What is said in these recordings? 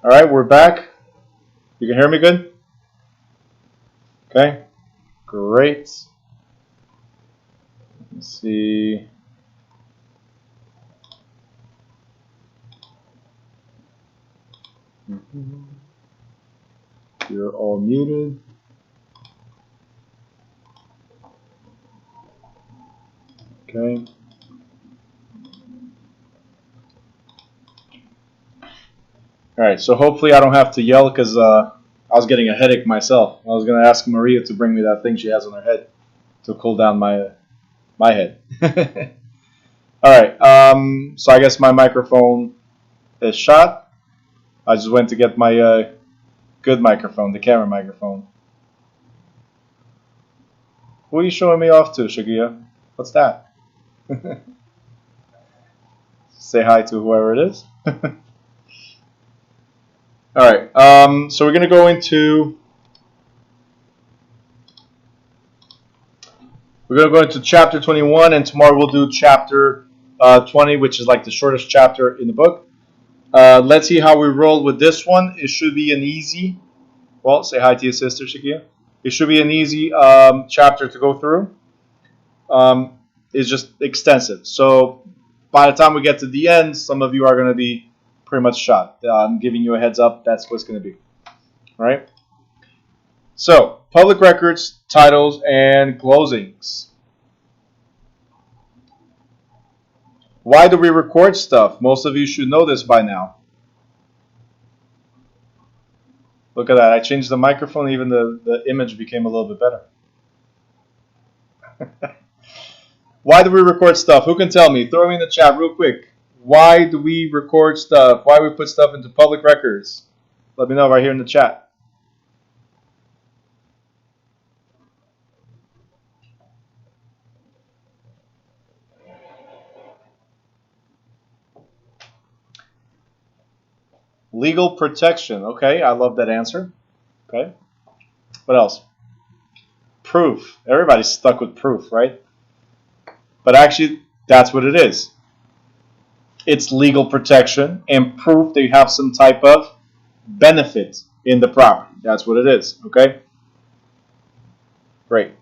All right, we're back. You can hear me good? Okay, great. Let's see. You're all muted. Okay. All right, so hopefully I don't have to yell because I was getting a headache myself. I was going to ask Maria to bring me that thing she has on her head to cool down my head. All right, so I guess my microphone is shot. I just went to get my good microphone, the camera microphone. Who are you showing me off to, Shagia? What's that? Say hi to whoever it is. All right, so we're going to go into chapter 21, and tomorrow we'll do chapter 20, which is like the shortest chapter in the book. Let's see how we roll with this one. It should be an easy. Well, say hi to your sister, Shakia. It should be an easy chapter to go through. It's just extensive. So by the time we get to the end, some of you are going to be pretty much shot. I'm giving you a heads up. That's what's going to be. All right? So, public records, titles, and closings. Why do we record stuff? Most of you should know this by now. Look at that. I changed the microphone. Even the image became a little bit better. Why do we record stuff? Who can tell me? Throw me in the chat real quick. Why do we record stuff? Why do we put stuff into public records? Let me know right here in the chat. Legal protection. Okay, I love that answer. Okay. What else? Proof. Everybody's stuck with proof, right? But actually, that's what it is. It's legal protection and proof that you have some type of benefit in the property. That's what it is, okay? Great.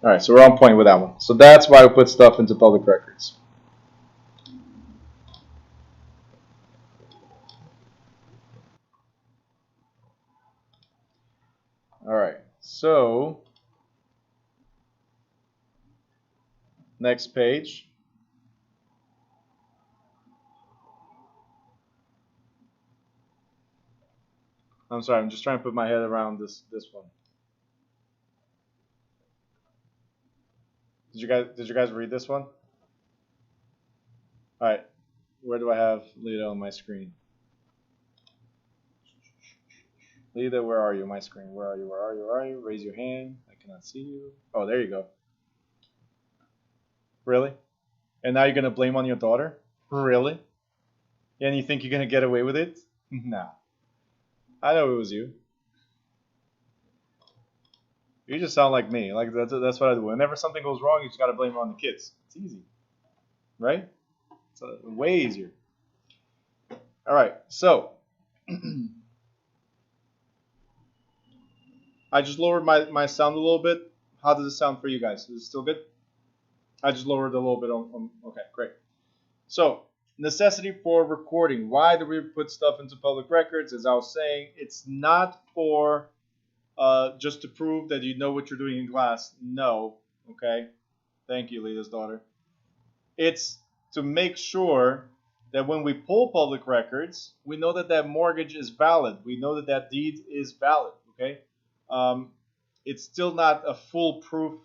All right, so we're on point with that one. So that's why we put stuff into public records. All right, so next page. I'm sorry, I'm just trying to put my head around this one. Did you guys read this one? All right, where do I have Lita on my screen? Lita, where are you? My screen. Where are you? Where are you? Where are you? Raise your hand. I cannot see you. Oh, there you go. Really? And now you're gonna blame on your daughter? Really? And you think you're gonna get away with it? Nah. I know it was you. You just sound like me. Like that's what I do. Whenever something goes wrong, you just gotta blame it on the kids. It's easy, right? It's way easier. All right. So I just lowered my sound a little bit. How does it sound for you guys? Is it still good? I just lowered it a little bit on okay, great. So, necessity for recording. Why do we put stuff into public records? As I was saying, it's not for just to prove that you know what you're doing in class. No. Okay? Thank you, Lita's daughter. It's to make sure that when we pull public records, we know that that mortgage is valid. We know that that deed is valid. Okay? It's still not a foolproof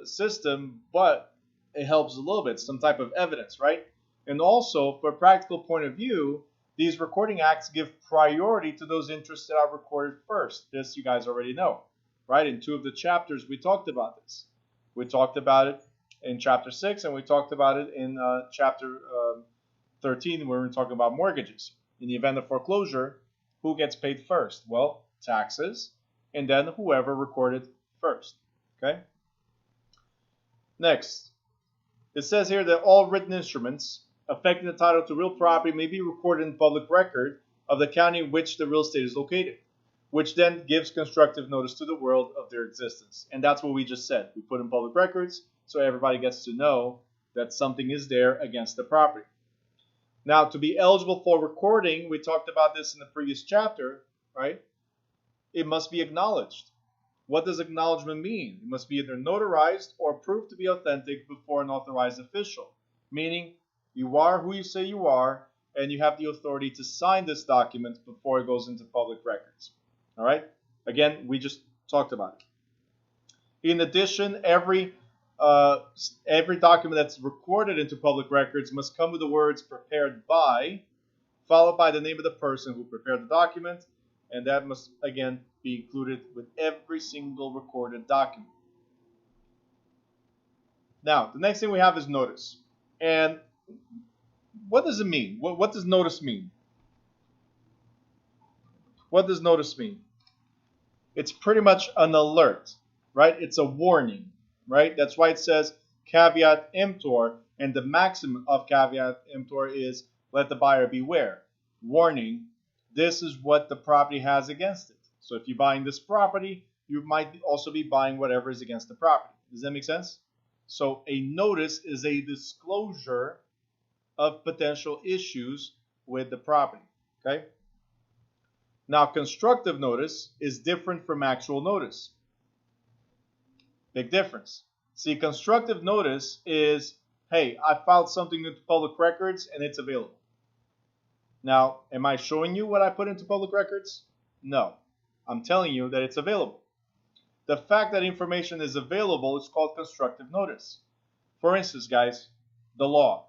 system, but it helps a little bit, some type of evidence, right? And also, for a practical point of view, these recording acts give priority to those interests that are recorded first. This you guys already know, right? In 2 of the chapters, we talked about this. We talked about it in chapter 6, and we talked about it in chapter 13, where we're talking about mortgages. In the event of foreclosure, who gets paid first? Well, taxes, and then whoever recorded first, okay? Next, it says here that all written instruments affecting the title to real property may be recorded in public record of the county in which the real estate is located, which then gives constructive notice to the world of their existence. And that's what we just said. We put in public records so everybody gets to know that something is there against the property. Now, to be eligible for recording, we talked about this in the previous chapter, right? It must be acknowledged. What does acknowledgement mean? It must be either notarized or proved to be authentic before an authorized official, meaning you are who you say you are, and you have the authority to sign this document before it goes into public records. All right? Again, we just talked about it. In addition, every document that's recorded into public records must come with the words prepared by, followed by the name of the person who prepared the document, and that must, again, be included with every single recorded document. Now, the next thing we have is notice. And what does it mean? What does notice mean? What does notice mean? It's pretty much an alert, right? It's a warning, right? That's why it says caveat emptor, and the maximum of caveat emptor is let the buyer beware. Warning, this is what the property has against it. So if you're buying this property, you might also be buying whatever is against the property. Does that make sense? So a notice is a disclosure of potential issues with the property, okay? Now, constructive notice is different from actual notice. Big difference. See, constructive notice is, hey, I filed something into public records and it's available. Now, am I showing you what I put into public records? No. I'm telling you that it's available. The fact that information is available is called constructive notice. For instance, guys, the law.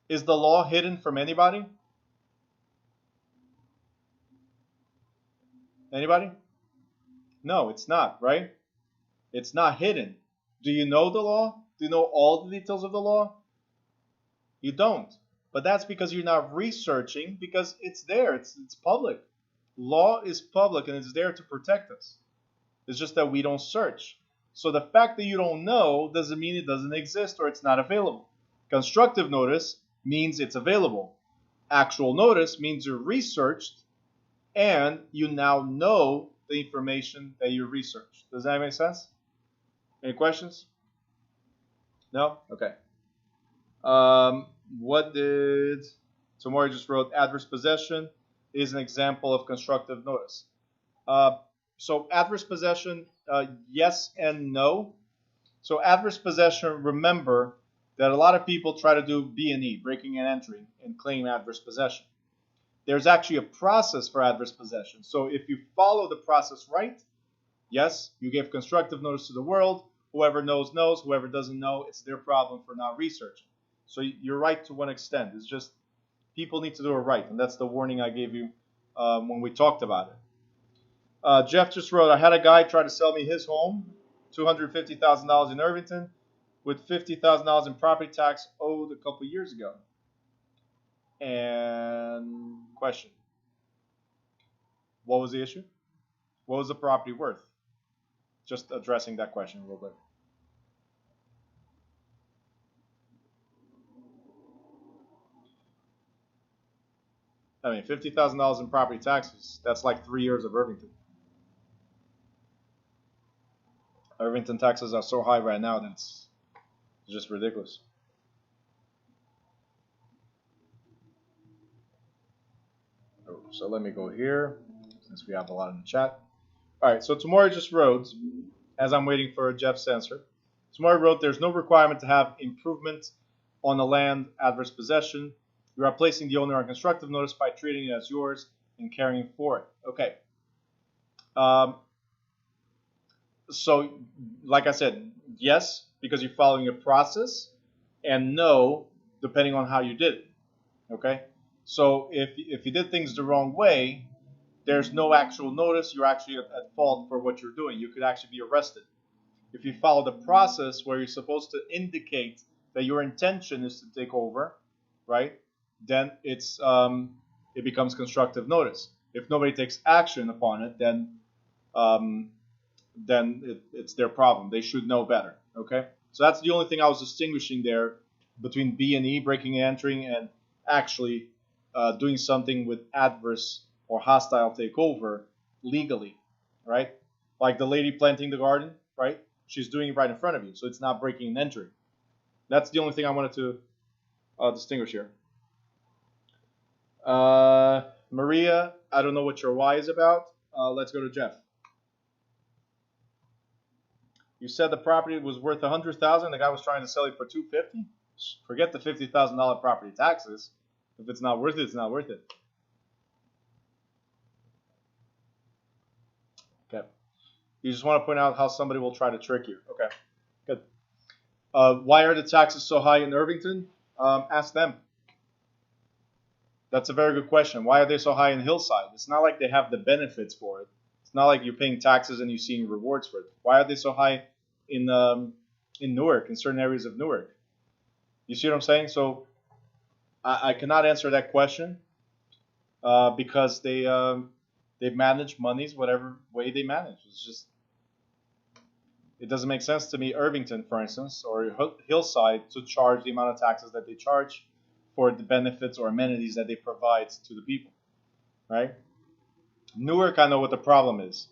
Is the law hidden from anybody? Anybody? No, it's not, right? It's not hidden. Do you know the law? Do you know all the details of the law? You don't. But that's because you're not researching, because it's there. It's public. Law is public and it's there to protect us. It's just that we don't search. So the fact that you don't know doesn't mean it doesn't exist or it's not available. Constructive notice means it's available. Actual notice means you're researched and you now know the information that you researched. Does that make sense? Any questions? No? Okay. What did Tamori just wrote? Adverse possession is an example of constructive notice. So adverse possession, yes and no. So adverse possession, remember that a lot of people try to do B&E, breaking and entering, and claim adverse possession. There's actually a process for adverse possession. So if you follow the process right, yes, you give constructive notice to the world. Whoever knows, knows. Whoever doesn't know, it's their problem for not researching. So you're right to one extent. It's just people need to do it right. And that's the warning I gave you when we talked about it. Jeff just wrote, I had a guy try to sell me his home, $250,000 in Irvington, with $50,000 in property tax owed a couple years ago. And question, what was the issue? What was the property worth? Just addressing that question a little bit. I mean, $50,000 in property taxes, that's like 3 years of Irvington. Irvington taxes are so high right now that it's just ridiculous. So let me go here, since we have a lot in the chat. All right, so Tamori just wrote, as I'm waiting for Jeff's answer, Tamori wrote, there's no requirement to have improvement on the land, adverse possession. You are placing the owner on constructive notice by treating it as yours and caring for it. Okay. So, like I said, yes, because you're following a process, and no, depending on how you did it. Okay? So if you did things the wrong way, there's no actual notice. You're actually at fault for what you're doing. You could actually be arrested. If you follow the process where you're supposed to indicate that your intention is to take over, right, then it becomes constructive notice. If nobody takes action upon it, then it's their problem. They should know better. Okay, so that's the only thing I was distinguishing there between B&E, breaking and entering, and actually doing something with adverse or hostile takeover legally, right? Like the lady planting the garden, right? She's doing it right in front of you, so it's not breaking and entering. That's the only thing I wanted to distinguish here. Maria, I don't know what your why is about. Let's go to Jeff. You said the property was worth $100,000. The guy was trying to sell it for $250,000. Forget the $50,000 property taxes. If it's not worth it, it's not worth it. Okay. You just want to point out how somebody will try to trick you. Okay. Good. Why are the taxes so high in Irvington? Ask them. That's a very good question. Why are they so high in Hillside? It's not like they have the benefits for it. It's not like you're paying taxes and you're seeing rewards for it. Why are they so high in Newark, in certain areas of Newark? You see what I'm saying? So I cannot answer that question because they manage monies whatever way they manage. It's just, it doesn't make sense to me, Irvington, for instance, or Hillside, to charge the amount of taxes that they charge for the benefits or amenities that they provide to the people, right? Newark, I know what the problem is.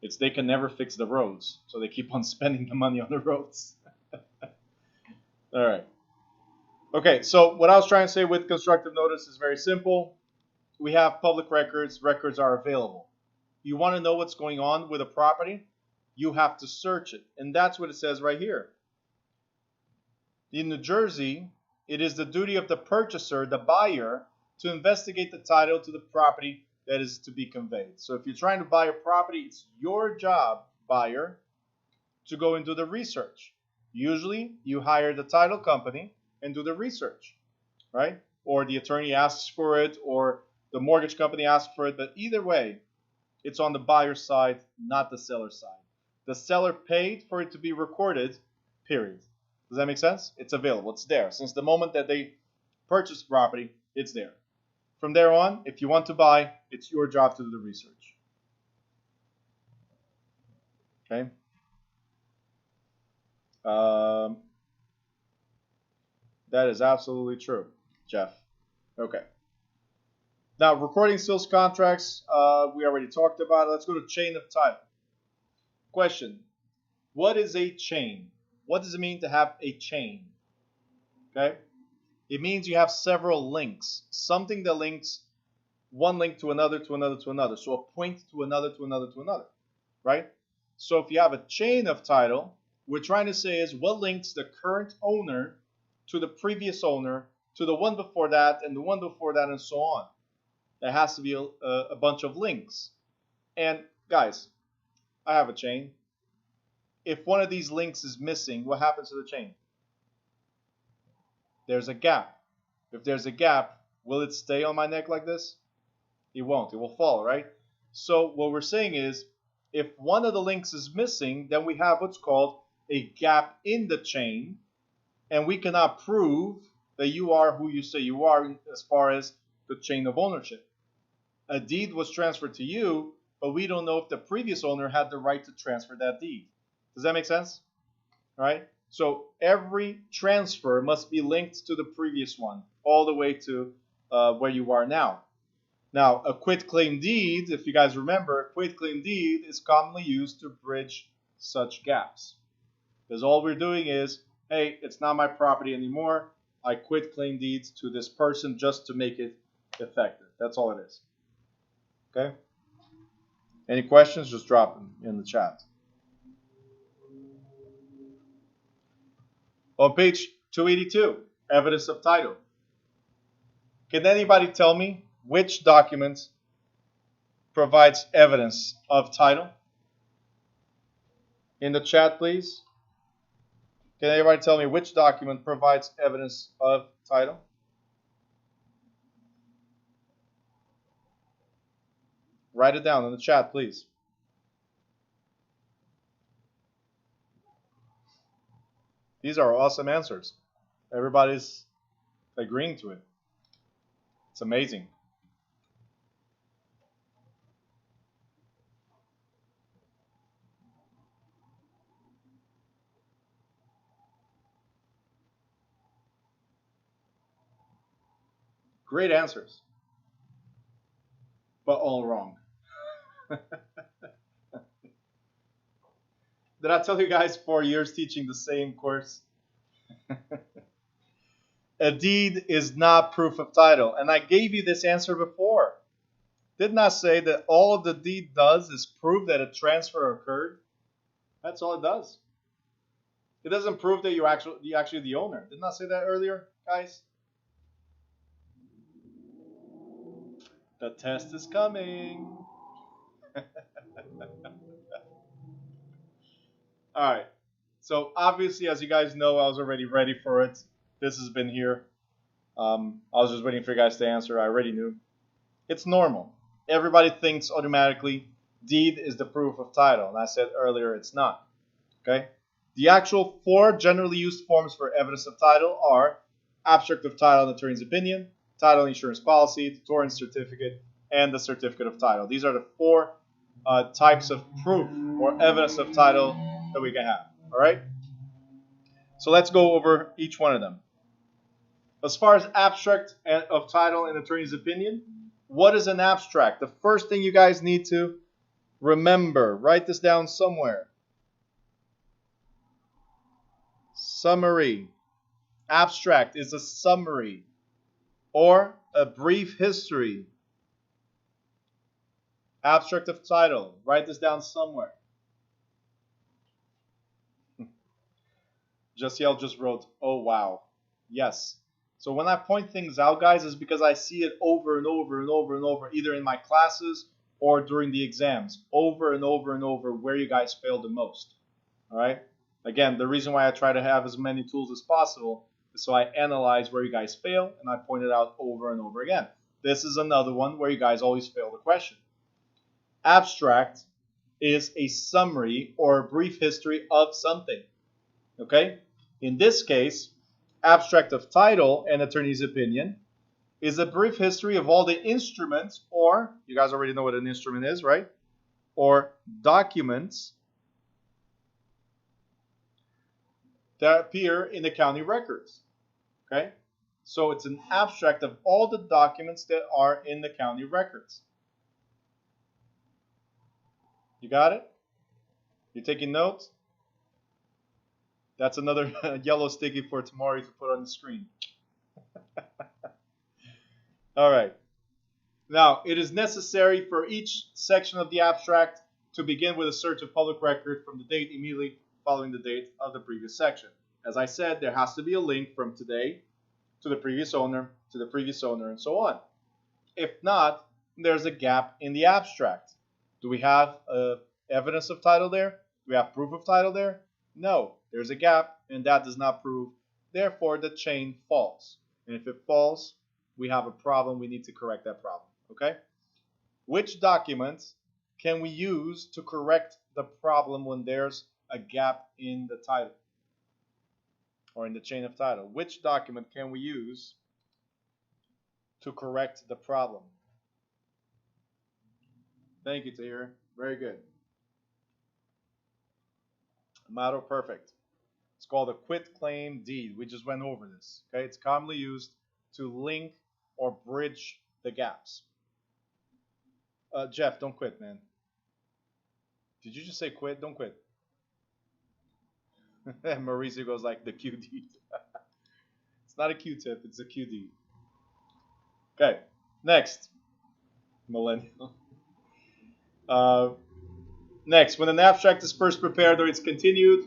It's they can never fix the roads, so they keep on spending the money on the roads. All right. Okay, so what I was trying to say with constructive notice is very simple. We have public records. Records are available. You want to know what's going on with a property? You have to search it, and that's what it says right here. In New Jersey, it is the duty of the purchaser, the buyer, to investigate the title to the property that is to be conveyed. So if you're trying to buy a property, it's your job, buyer, to go and do the research. Usually, you hire the title company and do the research, right? Or the attorney asks for it, or the mortgage company asks for it. But either way, it's on the buyer's side, not the seller's side. The seller paid for it to be recorded, period. Does that make sense? It's available. It's there. Since the moment that they purchased the property, it's there. From there on, if you want to buy, it's your job to do the research. Okay? That is absolutely true, Jeff. Okay. Now, recording sales contracts, we already talked about it. Let's go to chain of title. Question. What is a chain? What does it mean to have a chain? Okay? It means you have several links. Something that links one link to another, to another, to another. So a point to another, to another, to another. Right? So if you have a chain of title, we're trying to say is what links the current owner to the previous owner, to the one before that, and the one before that, and so on. There has to be a bunch of links. And guys, I have a chain. If one of these links is missing, what happens to the chain? There's a gap. If there's a gap, will it stay on my neck like this? It won't. It will fall, right? So what we're saying is, if one of the links is missing, then we have what's called a gap in the chain, and we cannot prove that you are who you say you are as far as the chain of ownership. A deed was transferred to you, but we don't know if the previous owner had the right to transfer that deed. Does that make sense? All right? So every transfer must be linked to the previous one, all the way to where you are now. Now, a quitclaim deed, if you guys remember, a quitclaim deed is commonly used to bridge such gaps. Because all we're doing is, hey, it's not my property anymore. I quit claim deeds to this person just to make it effective. That's all it is. Okay? Any questions? Just drop them in the chat. On page 282, evidence of title. Can anybody tell me which document provides evidence of title? In the chat, please. Can anybody tell me which document provides evidence of title? Write it down in the chat, please. These are awesome answers. Everybody's agreeing to it. It's amazing. Great answers. but all wrong. Did I tell you guys 4 years teaching the same course? A deed is not proof of title. And I gave you this answer before. Didn't I say that all of the deed does is prove that a transfer occurred? That's all it does. It doesn't prove that you're actually the owner. Didn't I say that earlier, guys? The test is coming. All right. So obviously, as you guys know, I was already ready for it. This has been here. I was just waiting for you guys to answer. I already knew. It's normal. Everybody thinks automatically deed is the proof of title. And I said earlier it's not. Okay? The actual 4 generally used forms for evidence of title are abstract of title and attorney's opinion, title insurance policy, the torrent certificate, and the certificate of title. These are the 4 types of proof or evidence of title that we can have. All right? So let's go over each one of them. As far as abstract of title and attorney's opinion, what is an abstract? The first thing you guys need to remember, write this down somewhere. Summary. Abstract is a summary or a brief history. Abstract of title. Write this down somewhere. Jasiel just wrote, oh wow. Yes. So when I point things out, guys, is because I see it over and over and over and over, either in my classes or during the exams, over and over and over, where you guys fail the most. All right? Again, the reason why I try to have as many tools as possible is so I analyze where you guys fail, and I point it out over and over again. This is another one where you guys always fail the question. Abstract is a summary or a brief history of something. Okay? In this case, abstract of title and attorney's opinion is a brief history of all the instruments, or you guys already know what an instrument is, right? Or documents that appear in the county records. Okay? So it's an abstract of all the documents that are in the county records. You got it? You taking notes? That's another yellow sticky for tomorrow to put on the screen. All right. Now, it is necessary for each section of the abstract to begin with a search of public record from the date immediately following the date of the previous section. As I said, there has to be a link from today to the previous owner, to the previous owner, and so on. If not, there's a gap in the abstract. Do we have evidence of title there? Do we have proof of title there? No, there's a gap, and that does not prove. Therefore, the chain falls. And if it falls, we have a problem. We need to correct that problem. Okay? Which documents can we use to correct the problem when there's a gap in the title or in the chain of title? Which document can we use to correct the problem? Thank you, Tahir. Very good. Motto perfect. It's called a quitclaim deed. We just went over this. Okay, it's commonly used to link or bridge the gaps. Jeff, don't quit, man. Did you just say quit? Don't quit. Mauricio goes like the QD. It's not a Q-tip, it's a QD. Okay, next. Millennial. Next, when an abstract is first prepared or it's continued,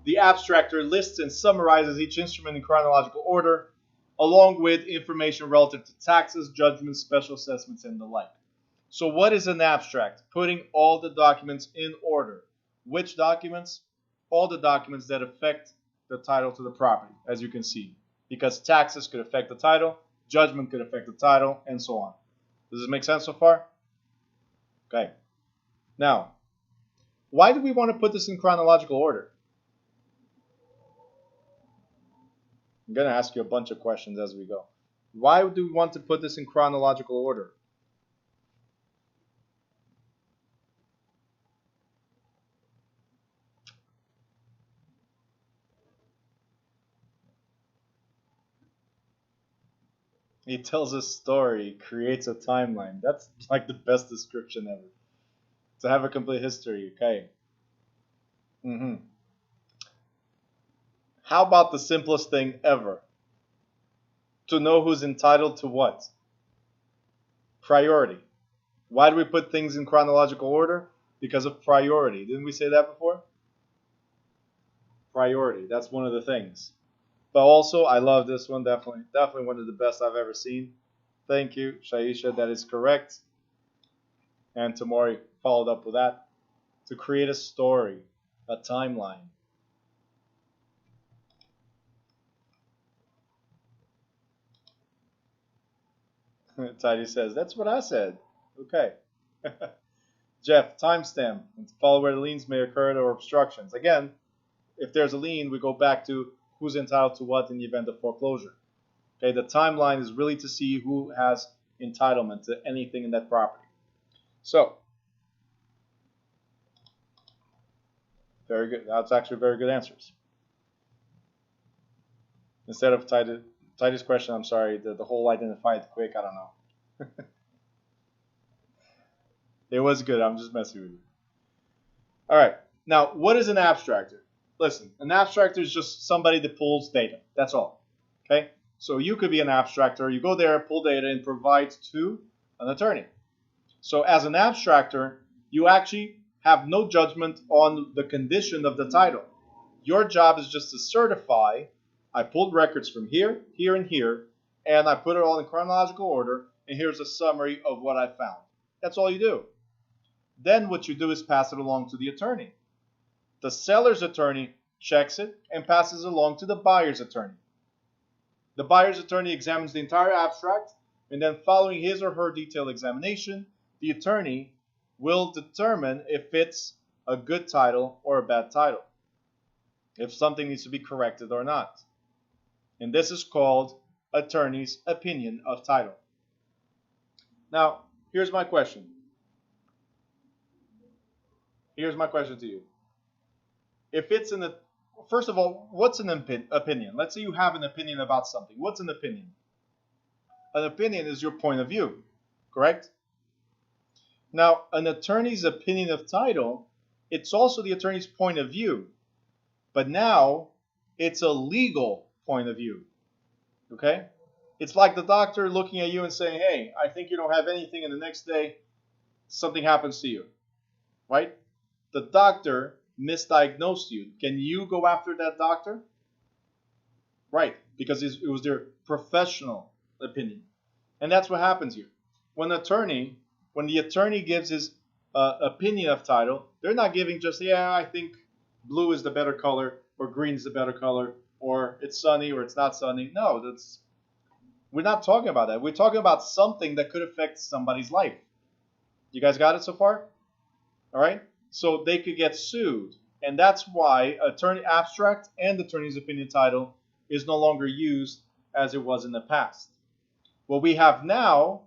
the abstractor lists and summarizes each instrument in chronological order, along with information relative to taxes, judgments, special assessments, and the like. So what is an abstract? Putting all the documents in order. Which documents? All the documents that affect the title to the property, as you can see. Because taxes could affect the title, judgment could affect the title, and so on. Does this make sense so far? Okay. Now, why do we want to put this in chronological order? I'm going to ask you a bunch of questions as we go. Why do we want to put this in chronological order? He tells a story, creates a timeline. That's like the best description ever. To have a complete history, okay. How about the simplest thing ever? To know who's entitled to what? Priority. Why do we put things in chronological order? Because of priority. Didn't we say that before? Priority. That's one of the things. But also, I love this one. Definitely one of the best I've ever seen. Thank you, Shaisha. That is correct. And Tamori followed up with that. To create a story, a timeline. Tidy says, that's what I said. Okay. Jeff, timestamp. Follow where the liens may occur or obstructions. Again, if there's a lien, we go back to who's entitled to what in the event of foreclosure. Okay, the timeline is really to see who has entitlement to anything in that property. So, very good. That's actually very good answers. Instead of Tidy's question, I'm sorry, the whole identify it quick, I don't know. It was good. I'm just messing with you. All right. Now, what is an abstractor? Listen, an abstractor is just somebody that pulls data. That's all. Okay? So you could be an abstractor. You go there, pull data, and provide to an attorney. So as an abstractor, you actually have no judgment on the condition of the title. Your job is just to certify, I pulled records from here, here, and here, and I put it all in chronological order, and here's a summary of what I found. That's all you do. Then what you do is pass it along to the attorney. The seller's attorney checks it and passes it along to the buyer's attorney. The buyer's attorney examines the entire abstract, and then following his or her detailed examination, the attorney will determine if it's a good title or a bad title, if something needs to be corrected or not. And this is called attorney's opinion of title. Now, here's my question. Here's my question to you. If it's first of all, what's an opinion? Let's say you have an opinion about something. What's an opinion? An opinion is your point of view, correct? Now, an attorney's opinion of title, it's also the attorney's point of view, but now it's a legal point of view, okay? It's like the doctor looking at you and saying, hey, I think you don't have anything, and the next day something happens to you, right? The doctor misdiagnosed you. Can you go after that doctor? Right, because it was their professional opinion. And that's what happens here. When the attorney gives his opinion of title, they're not giving just, yeah, I think blue is the better color, or green is the better color, or it's sunny or it's not sunny. No, we're not talking about that. We're talking about something that could affect somebody's life. You guys got it so far? All right? So they could get sued. And that's why attorney abstract and attorney's opinion title is no longer used as it was in the past. What we have now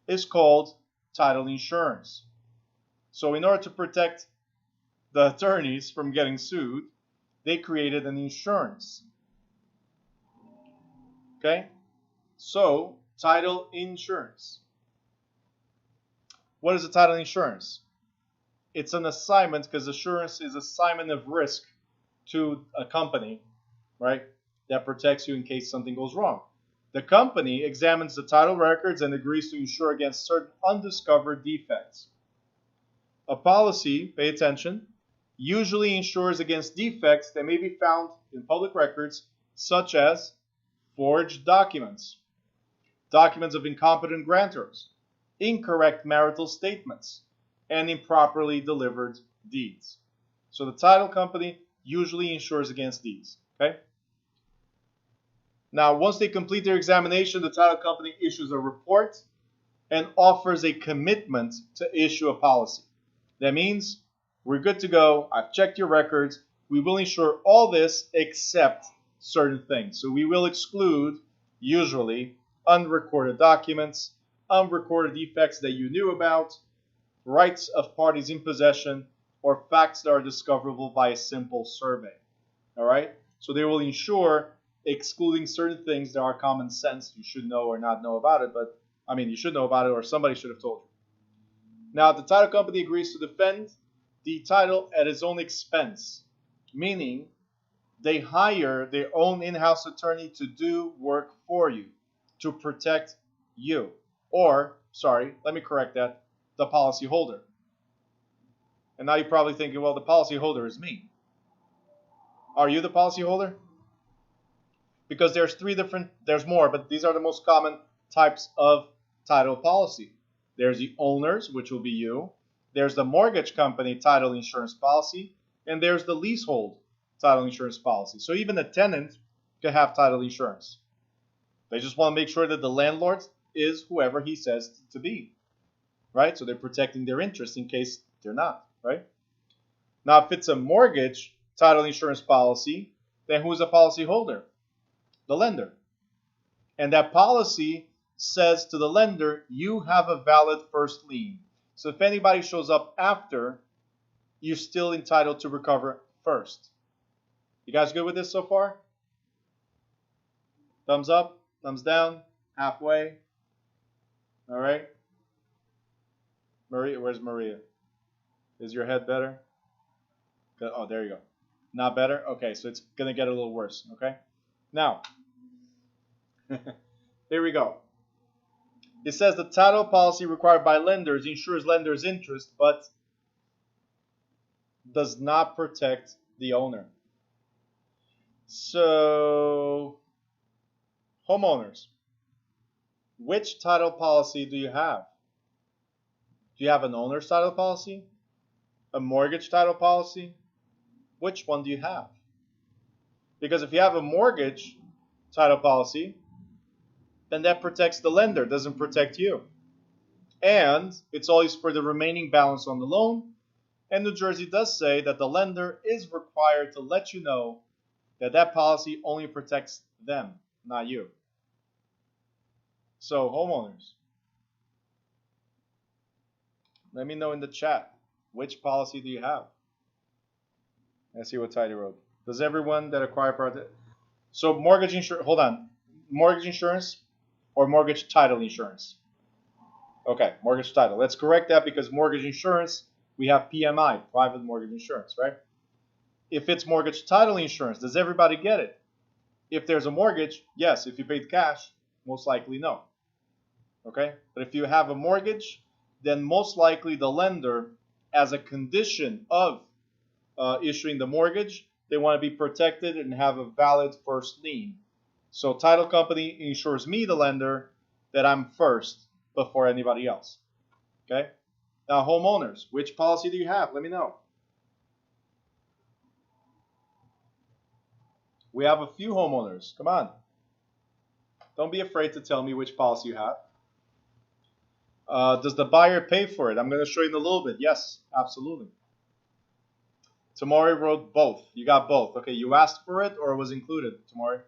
is called title insurance. So in order to protect the attorneys from getting sued, they created an insurance. Okay? So, title insurance. What is a title insurance? It's an assignment, because assurance is assignment of risk to a company, right, that protects you in case something goes wrong. The company examines the title records and agrees to insure against certain undiscovered defects. A policy, pay attention, usually insures against defects that may be found in public records, such as forged documents, documents of incompetent grantors, incorrect marital statements, and improperly delivered deeds. So the title company usually insures against these. Okay? Now, once they complete their examination, the title company issues a report and offers a commitment to issue a policy. That means we're good to go. I've checked your records. We will insure all this except certain things. So we will exclude, usually, unrecorded documents, unrecorded defects that you knew about, rights of parties in possession, or facts that are discoverable by a simple survey. All right? So they will insure excluding certain things that are common sense. You should know or not know about it, but I mean, you should know about it or somebody should have told you. Now, the title company agrees to defend the title at its own expense, meaning they hire their own in-house attorney to do work for you, to protect you. Or, sorry, let me correct that, the policyholder. And now you're probably thinking, well, the policyholder is me. Are you the policyholder? Because there's more, but these are the most common types of title policy. There's the owners, which will be you. There's the mortgage company title insurance policy. And there's the leasehold title insurance policy. So even a tenant can have title insurance. They just want to make sure that the landlord is whoever he says to be, right? So they're protecting their interests in case they're not, right? Now, if it's a mortgage title insurance policy, then who's the policyholder? The lender. And that policy says to the lender, you have a valid first lien. So if anybody shows up after, you're still entitled to recover first. You guys good with this so far? Thumbs up, thumbs down, halfway. All right. Maria, where's Maria? Is your head better? Oh, there you go. Not better? Okay, so it's going to get a little worse, okay? Now, here we go. It says the title policy required by lenders ensures lenders' interest, but does not protect the owner. So, homeowners, which title policy do you have? Do you have an owner's title policy? A mortgage title policy? Which one do you have? Because if you have a mortgage title policy, then that protects the lender, doesn't protect you. And it's always for the remaining balance on the loan. And New Jersey does say that the lender is required to let you know that that policy only protects them, not you. So, homeowners, let me know in the chat, which policy do you have? Let's see what Tidy wrote. Does everyone that acquire property... So, mortgage insurance, hold on. Mortgage insurance or mortgage title insurance? Okay, mortgage title. Let's correct that because mortgage insurance, we have PMI, private mortgage insurance, right? If it's mortgage title insurance, does everybody get it? If there's a mortgage, yes. If you paid cash, most likely no. Okay? But if you have a mortgage, then most likely the lender, as a condition of issuing the mortgage, they want to be protected and have a valid first lien. So title company ensures me, the lender, that I'm first before anybody else. Okay? Now, homeowners, which policy do you have? Let me know. We have a few homeowners. Come on. Don't be afraid to tell me which policy you have. Does the buyer pay for it? I'm going to show you in a little bit. Yes, absolutely. Tamari wrote both. You got both. Okay, you asked for it or it was included, Tamari?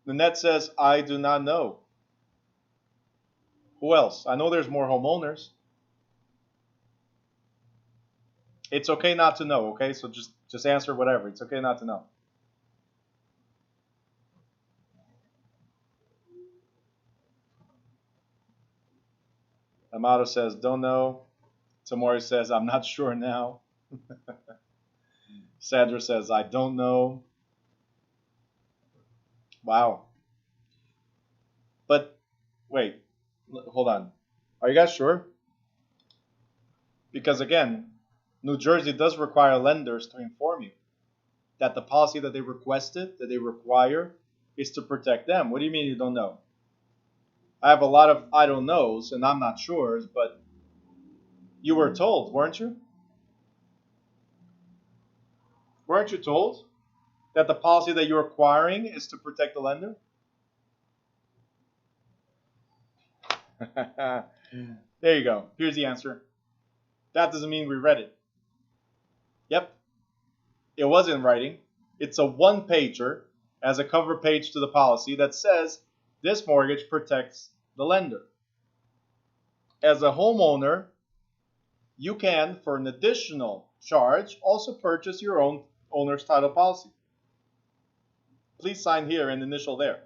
Nanette says, I do not know. Who else? I know there's more homeowners. It's okay not to know, okay? So just answer whatever. It's okay not to know. Amato says, don't know. Tamori says, I'm not sure now. Sandra says, I don't know. Wow. But, wait. Hold on. Are you guys sure? Because, again, New Jersey does require lenders to inform you that the policy that they requested, that they require, is to protect them. What do you mean you don't know? I have a lot of I don't knows, and I'm not sures, but you were told, weren't you? Weren't you told that the policy that you're acquiring is to protect the lender? There you go. Here's the answer. That doesn't mean we read it. Yep. It was in writing. It's a one-pager as a cover page to the policy that says this mortgage protects the lender. As a homeowner, you can, for an additional charge, also purchase your own owner's title policy. Please sign here and initial there.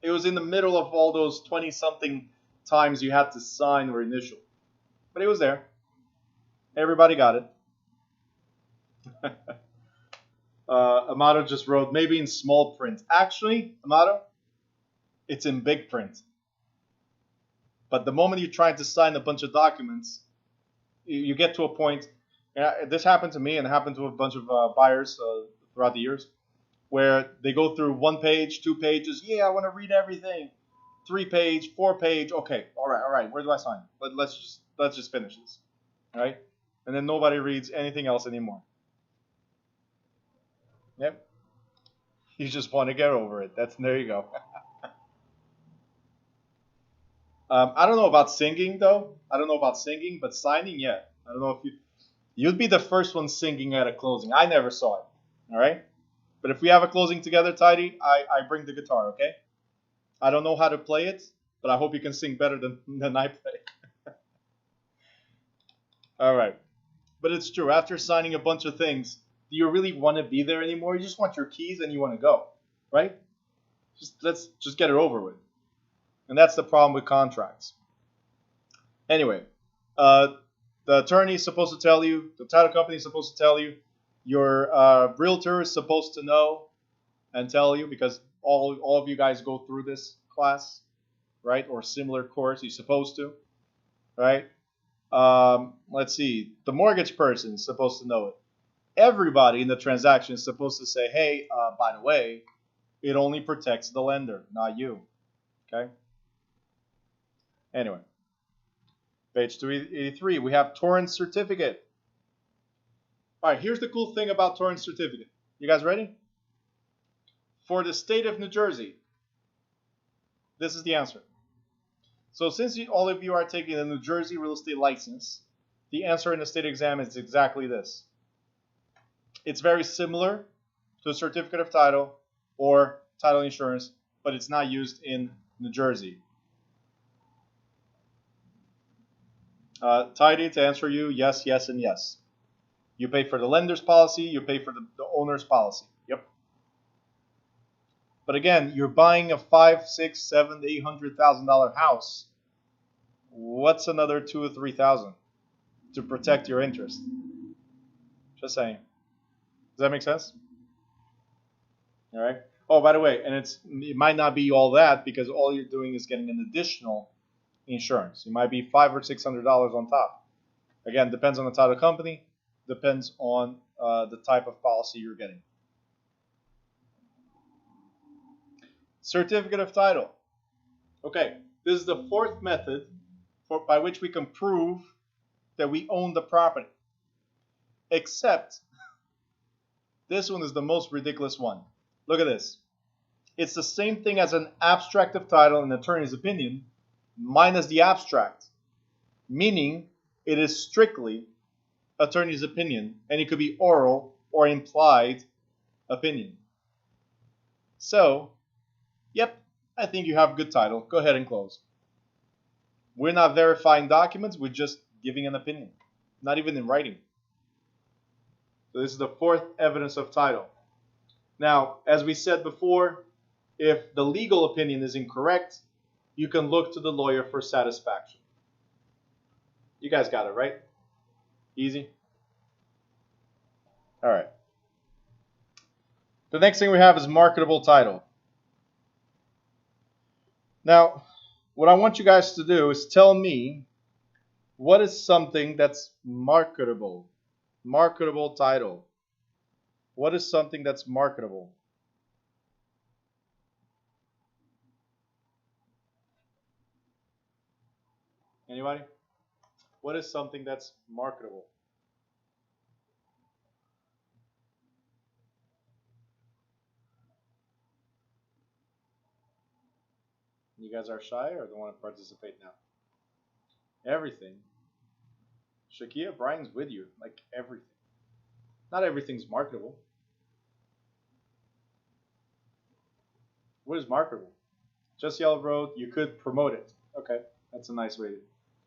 It was in the middle of all those 20-something times you had to sign or initial. But it was there. Everybody got it. Amato just wrote, maybe in small print. Actually, Amato, it's in big print. But the moment you're trying to sign a bunch of documents, you get to a point, this happened to me and it happened to a bunch of buyers throughout the years, where they go through 1 page, 2 pages. Yeah, I want to read everything. 3 page, 4 page. Okay, all right. Where do I sign? Let's just finish this. All right, and then nobody reads anything else anymore. Yep. You just want to get over it. There you go. I don't know about singing though. I don't know about singing, but signing, yeah. I don't know if you'd be the first one singing at a closing. I never saw it. All right. But if we have a closing together, Tidy, I bring the guitar. Okay. I don't know how to play it, but I hope you can sing better than I play. All right. But it's true. After signing a bunch of things, do you really want to be there anymore? You just want your keys and you want to go, right? Let's just get it over with. And that's the problem with contracts. Anyway, the attorney is supposed to tell you, the title company is supposed to tell you, your realtor is supposed to know and tell you, because all of you guys go through this class, right? Or similar course, you're supposed to, right? Let's see, the mortgage person is supposed to know it. Everybody in the transaction is supposed to say, hey, by the way, it only protects the lender, not you. Okay? Anyway, page 383, we have torrent certificate. All right, here's the cool thing about torrent certificate. You guys ready? For the state of New Jersey, this is the answer. So since all of you are taking the New Jersey real estate license, the answer in the state exam is exactly this. It's very similar to a certificate of title or title insurance, but it's not used in New Jersey. Tidy, to answer you, yes, yes, and yes. You pay for the lender's policy, you pay for the owner's policy. Yep. But again, you're buying a $500,000, $600,000, $700,000, $800,000 house. What's another $2,000 or $3,000 to protect your interest? Just saying. Does that make sense? All right. Oh, by the way, and it might not be all that, because all you're doing is getting an additional insurance. It might be $500 or $600 on top. Again, depends on the title company, depends on the type of policy you're getting. Certificate of title. Okay, this is the fourth method by which we can prove that we own the property. Except this one is the most ridiculous one. Look at this. It's the same thing as an abstract of title in attorney's opinion, minus the abstract, meaning it is strictly attorney's opinion, and it could be oral or implied opinion. So, yep, I think you have good title. Go ahead and close. We're not verifying documents, we're just giving an opinion, not even in writing. So this is the fourth evidence of title. Now, as we said before, if the legal opinion is incorrect, you can look to the lawyer for satisfaction. You guys got it, right? Easy? All right. The next thing we have is marketable title. Now, what I want you guys to do is tell me what is something that's marketable. Marketable title. What is something that's marketable? Anybody? What is something that's marketable? You guys are shy or don't want to participate now? Everything. Shakia, Brian's with you. Like everything. Not everything's marketable. What is marketable? Just Yellow wrote, you could promote it. Okay, that's a nice way to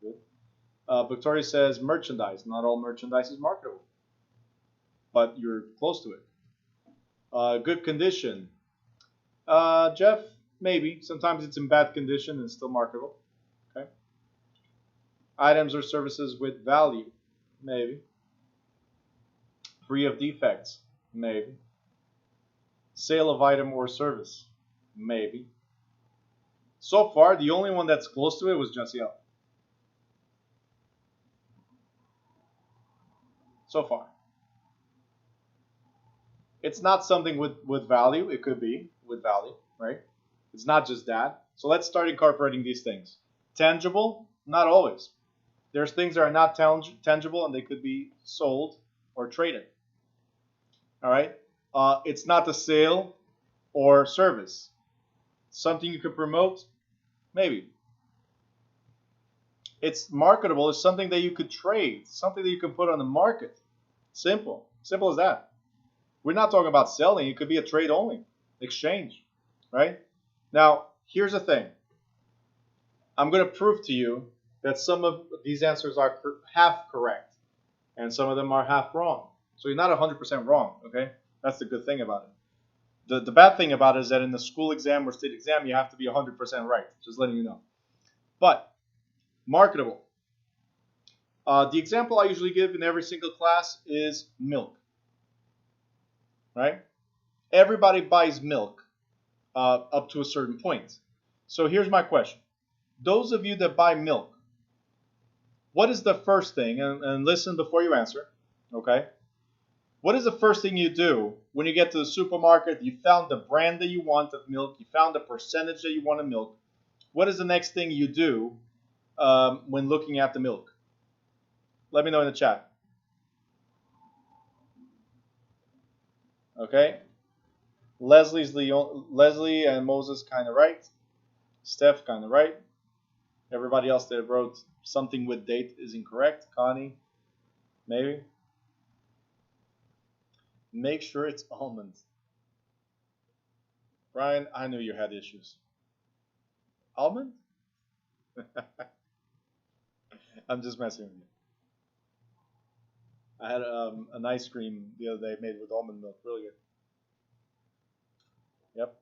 do it. Victoria says merchandise. Not all merchandise is marketable, but you're close to it. Good condition. Jeff, maybe. Sometimes it's in bad condition and still marketable. Okay. Items or services with value. Maybe. Free of defects. Maybe. Sale of item or service. Maybe. So far, the only one that's close to it was Jesse L. So far. It's not something with value. It could be with value, right? It's not just that. So let's start incorporating these things. Tangible? Not always. There's things that are not tangible and they could be sold or traded. All right? It's not a sale or service. Something you could promote? Maybe. It's marketable. It's something that you could trade. Something that you can put on the market. Simple. Simple as that. We're not talking about selling. It could be a trade only. Exchange. Right? Now, here's the thing. I'm going to prove to you that some of these answers are half correct. And some of them are half wrong. So you're not 100% wrong. Okay? That's the good thing about it. The bad thing about it is that in the school exam or state exam, you have to be 100% right. Just letting you know. But, marketable. The example I usually give in every single class is milk. Right? Everybody buys milk up to a certain point. So here's my question. Those of you that buy milk, what is the first thing, and listen before you answer, okay? What is the first thing you do when you get to the supermarket? You found the brand that you want of milk. You found the percentage that you want of milk. What is the next thing you do when looking at the milk? Let me know in the chat. Okay? Leslie and Moses kind of right. Steph kind of right. Everybody else that wrote something with date is incorrect. Connie, maybe. Make sure it's almond. Brian, I knew you had issues. Almond? I'm just messing with you. I had an ice cream the other day made with almond milk. Really good. Yep.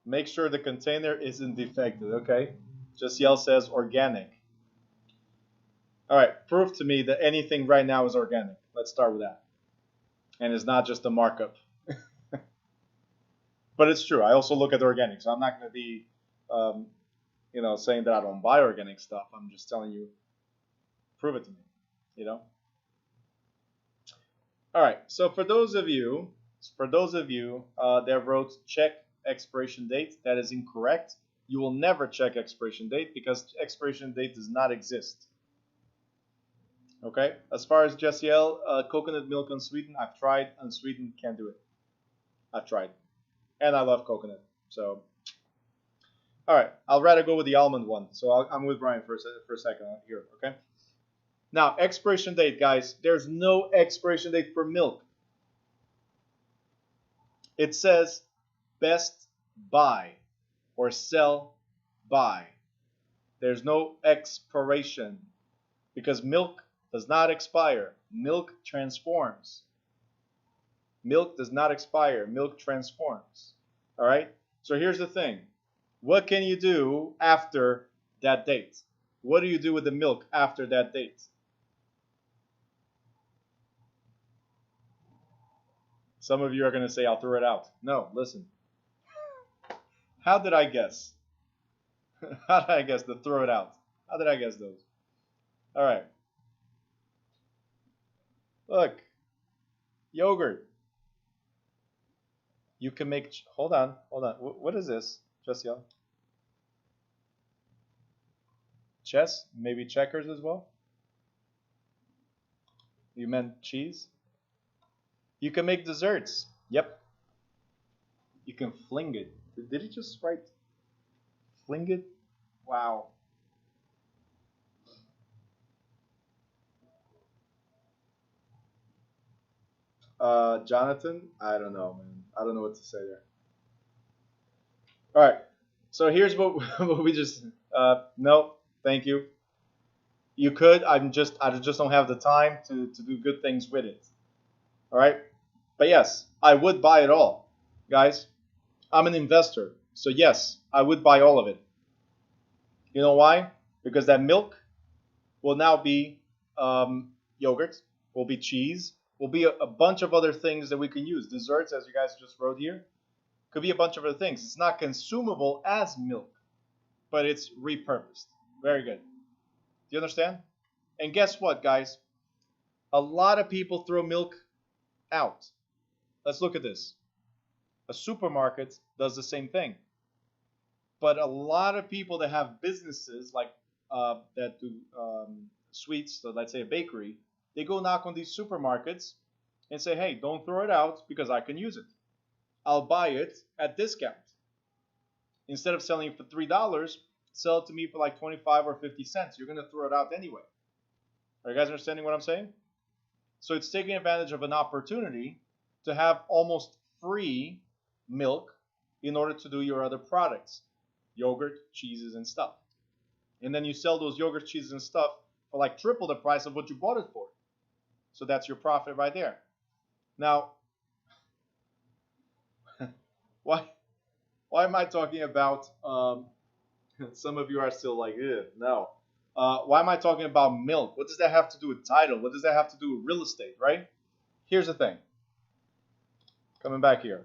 Make sure the container isn't defective. Okay. Jessiel says organic. All right. Prove to me that anything right now is organic. Let's start with that. And it's not just a markup. But it's true. I also look at organic. So I'm not going to be, saying that I don't buy organic stuff. I'm just telling you, prove it to me. All right. So for those of you that wrote check expiration date, that is incorrect. You will never check expiration date because expiration date does not exist. Okay. As far as Jessiel, coconut milk unsweetened, I've tried. Unsweetened, can't do it. I've tried, and I love coconut. So, all right. I'll rather go with the almond one. So I'm with Brian for a second here. Okay. Now, expiration date, guys. There's no expiration date for milk. It says best buy or sell by. There's no expiration because milk does not expire. Milk transforms. Milk does not expire. Milk transforms. All right? So here's the thing. What can you do after that date? What do you do with the milk after that date? Some of you are going to say, I'll throw it out. No, listen. How did I guess? How did I guess to throw it out? How did I guess those? All right. Look. Yogurt. You can make... Hold on. What is this, Jessiel? Chess? Maybe checkers as well? You meant cheese? You can make desserts. Yep. You can fling it. Did he just write fling it? Wow. Jonathan? I don't know, man. I don't know what to say there. All right. So here's what we just... no, thank you. You could. I just don't have the time to do good things with it. All right. But yes, I would buy it all. Guys, I'm an investor. So yes, I would buy all of it. You know why? Because that milk will now be yogurt, will be cheese, will be a bunch of other things that we can use. Desserts, as you guys just wrote here, could be a bunch of other things. It's not consumable as milk, but it's repurposed. Very good. Do you understand? And guess what, guys? A lot of people throw milk out. Let's look at this. A supermarket does the same thing. But a lot of people that have businesses like that do sweets, so let's say a bakery, they go knock on these supermarkets and say, hey, don't throw it out because I can use it. I'll buy it at discount. Instead of selling it for $3, sell it to me for like 25 or 50 cents. You're going to throw it out anyway. Are you guys understanding what I'm saying? So it's taking advantage of an opportunity to have almost free milk in order to do your other products, yogurt, cheeses, and stuff. And then you sell those yogurt, cheeses, and stuff for like triple the price of what you bought it for. So that's your profit right there. Now, why am I talking about, some of you are still like, no. Why am I talking about milk? What does that have to do with title? What does that have to do with real estate, right? Here's the thing. Coming back here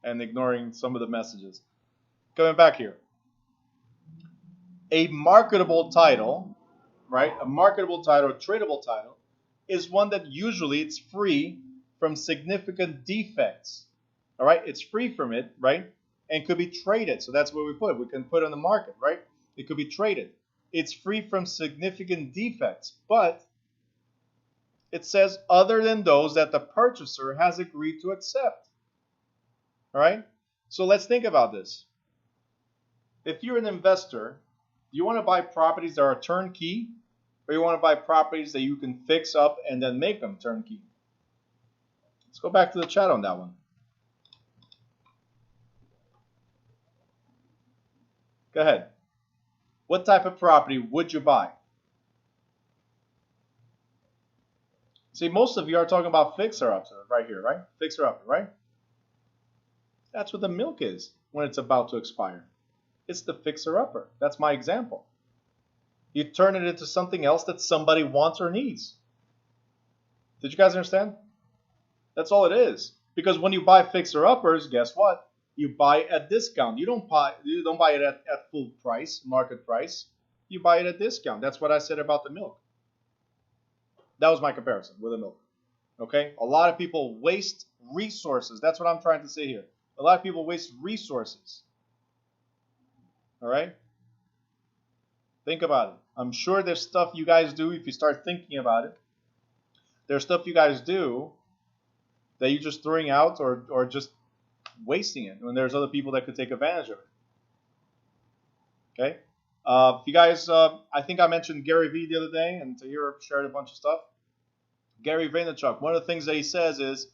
and ignoring some of the messages. Coming back here. A marketable title, right? A marketable title, a tradable title, is one that usually it's free from significant defects. All right? It's free from it, right? And could be traded. So that's where we put it. We can put it on the market, right? It could be traded. It's free from significant defects, but it says other than those that the purchaser has agreed to accept. All right? So let's think about this. If you're an investor, do you want to buy properties that are turnkey, or you want to buy properties that you can fix up and then make them turnkey? Let's go back to the chat on that one. Go ahead. What type of property would you buy? See, most of you are talking about fixer-ups right here, right? Fixer-upper, right? That's what the milk is when it's about to expire. It's the fixer-upper. That's my example. You turn it into something else that somebody wants or needs. Did you guys understand? That's all it is. Because when you buy fixer-uppers, guess what? You buy at discount. You don't buy it at full price, market price. You buy it at discount. That's what I said about the milk. That was my comparison with the milk. Okay? A lot of people waste resources. That's what I'm trying to say here. A lot of people waste resources. All right? Think about it. I'm sure there's stuff you guys do if you start thinking about it. There's stuff you guys do that you're just throwing out or just wasting it when there's other people that could take advantage of it. Okay? If you guys, I think I mentioned Gary Vee the other day, and Tahir shared a bunch of stuff. Gary Vaynerchuk, one of the things that he says is,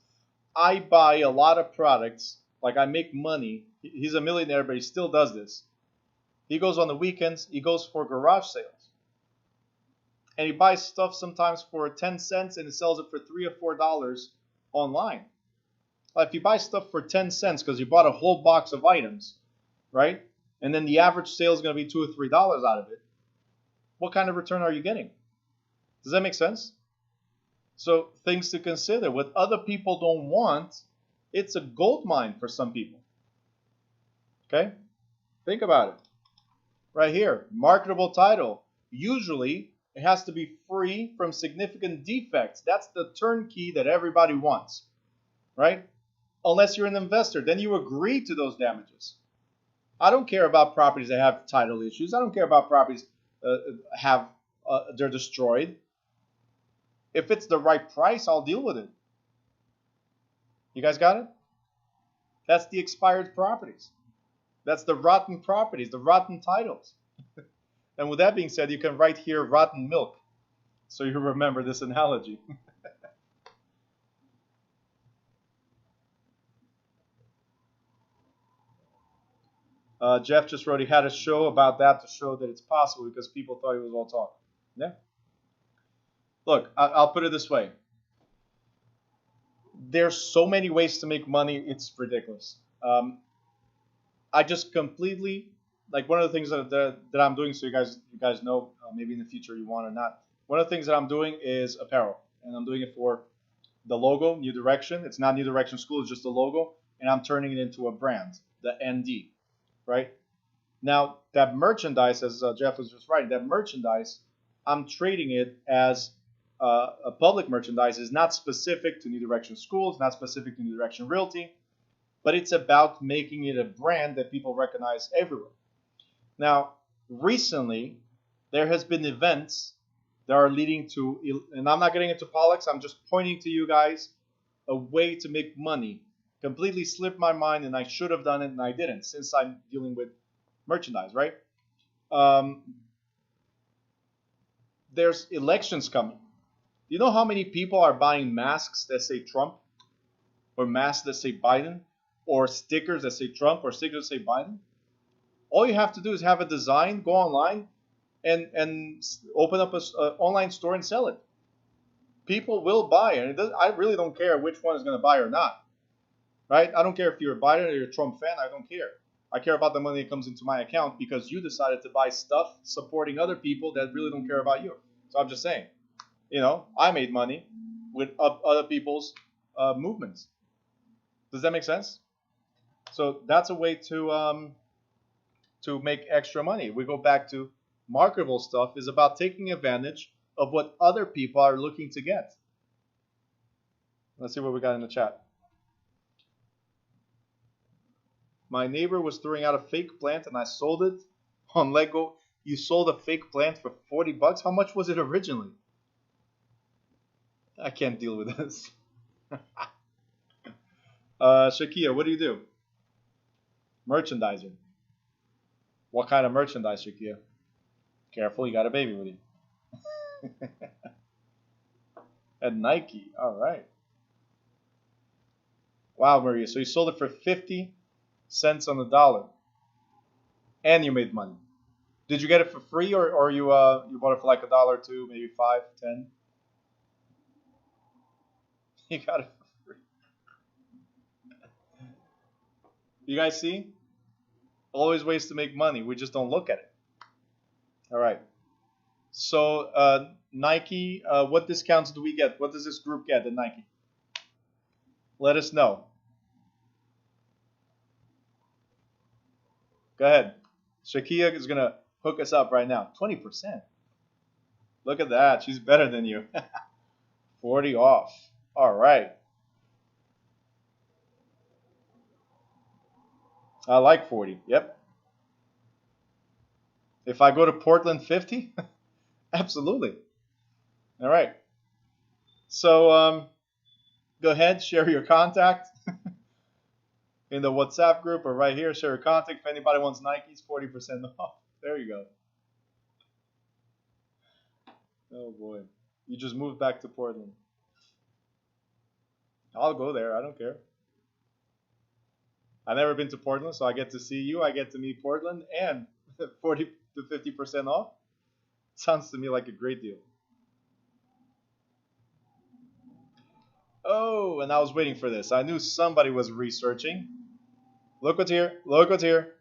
I buy a lot of products, like I make money. He's a millionaire, but he still does this. He goes on the weekends, he goes for garage sales. And he buys stuff sometimes for 10 cents and he sells it for $3 or $4 online. If you buy stuff for 10 cents because you bought a whole box of items, right? And then the average sale is going to be $2 or $3 out of it. What kind of return are you getting? Does that make sense? So things to consider. What other people don't want, it's a gold mine for some people. Okay? Think about it. Right here, marketable title. Usually, it has to be free from significant defects. That's the turnkey that everybody wants. Right? Unless you're an investor, then you agree to those damages. I don't care about properties that have title issues. I don't care about properties they're destroyed. If it's the right price, I'll deal with it. You guys got it? That's the expired properties. That's the rotten properties, the rotten titles. And with that being said, you can write here rotten milk, so you remember this analogy. Jeff just wrote he had a show about that to show that it's possible because people thought he was all talk. Yeah. Look, I'll put it this way. There's so many ways to make money, it's ridiculous. I just completely, like, one of the things that I'm doing, so you guys know, maybe in the future you want or not. One of the things that I'm doing is apparel, and I'm doing it for the logo, New Direction. It's not New Direction School, it's just the logo, and I'm turning it into a brand, the ND, right? Now, that merchandise, as Jeff was just writing, that merchandise, I'm trading it as a public merchandise. Is not specific to New Direction Schools, not specific to New Direction Realty, but it's about making it a brand that people recognize everywhere. Now, recently, there has been events that are leading to, and I'm not getting into politics, I'm just pointing to you guys a way to make money. Completely slipped my mind, and I should have done it, and I didn't, since I'm dealing with merchandise, right? There's elections coming. Do you know how many people are buying masks that say Trump, or masks that say Biden, or stickers that say Trump, or stickers that say Biden? All you have to do is have a design, go online, and open up an online store and sell it. People will buy, and I really don't care which one is going to buy or not, right? I don't care if you're a Biden or you're a Trump fan. I don't care. I care about the money that comes into my account because you decided to buy stuff supporting other people that really don't care about you. So I'm just saying, I made money with other people's movements. Does that make sense? So that's a way to make extra money. We go back to marketable stuff is about taking advantage of what other people are looking to get. Let's see what we got in the chat. My neighbor was throwing out a fake plant and I sold it on Lego. You sold a fake plant for $40? How much was it originally? I can't deal with this. Shakia, what do you do? Merchandiser. What kind of merchandise, Shakia? Careful, you got a baby with you. At Nike, all right. Wow, Maria, so you sold it for 50 cents on the dollar, and you made money. Did you get it for free, or you bought it for like $1 or $2, maybe 5, 10? You got it for free. You guys see? Always ways to make money. We just don't look at it. All right. So Nike, what discounts do we get? What does this group get at Nike? Let us know. Go ahead. Shakia is going to hook us up right now. 20%. Look at that. She's better than you. 40 off. All right. I like 40. Yep. If I go to Portland, 50? Absolutely. All right. So go ahead, share your contact in the WhatsApp group or right here. Share your contact. If anybody wants Nikes, 40% off. There you go. Oh boy. You just moved back to Portland. I'll go there. I don't care. I've never been to Portland, so I get to see you. I get to meet Portland and 40 to 50% off. Sounds to me like a great deal. Oh, and I was waiting for this. I knew somebody was researching. Look what's here. Look what's here.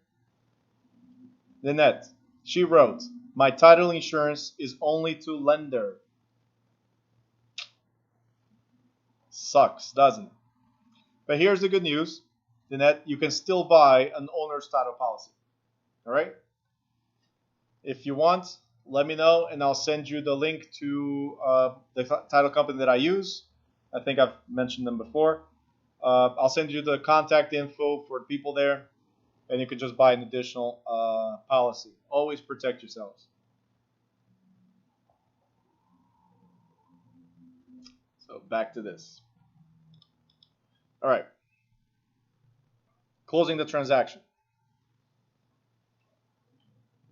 Lynette, she wrote, my title insurance is only to lender. Sucks, doesn't it? But here's the good news. Lynette, you can still buy an owner's title policy. All right? If you want, let me know, and I'll send you the link to the title company that I use. I think I've mentioned them before. I'll send you the contact info for people there, and you can just buy an additional policy. Always protect yourselves. So back to this. All right. Closing the transaction.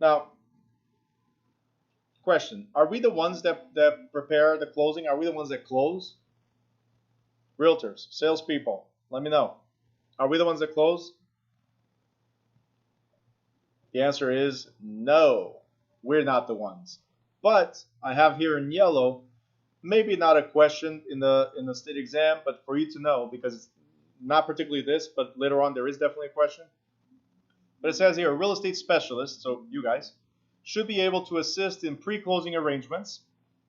Now, question. Are we the ones that prepare the closing? Are we the ones that close? Realtors, salespeople, let me know. Are we the ones that close? The answer is no. We're not the ones. But I have here in yellow maybe not a question in the state exam, but for you to know, because it's not particularly this, but later on there is definitely a question. But it says here, a real estate specialist, so you guys, should be able to assist in pre-closing arrangements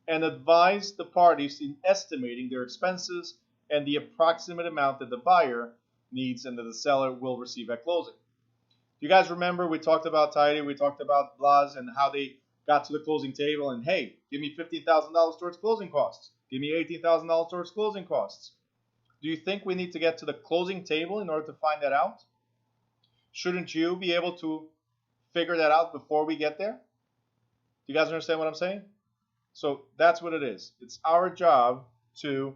and advise the parties in estimating their expenses and the approximate amount that the buyer needs and that the seller will receive at closing. You guys remember we talked about Tidy, we talked about Blas and how they got to the closing table and, hey, give me $15,000 towards closing costs. Give me $18,000 towards closing costs. Do you think we need to get to the closing table in order to find that out? Shouldn't you be able to figure that out before we get there? Do you guys understand what I'm saying? So that's what it is. It's our job to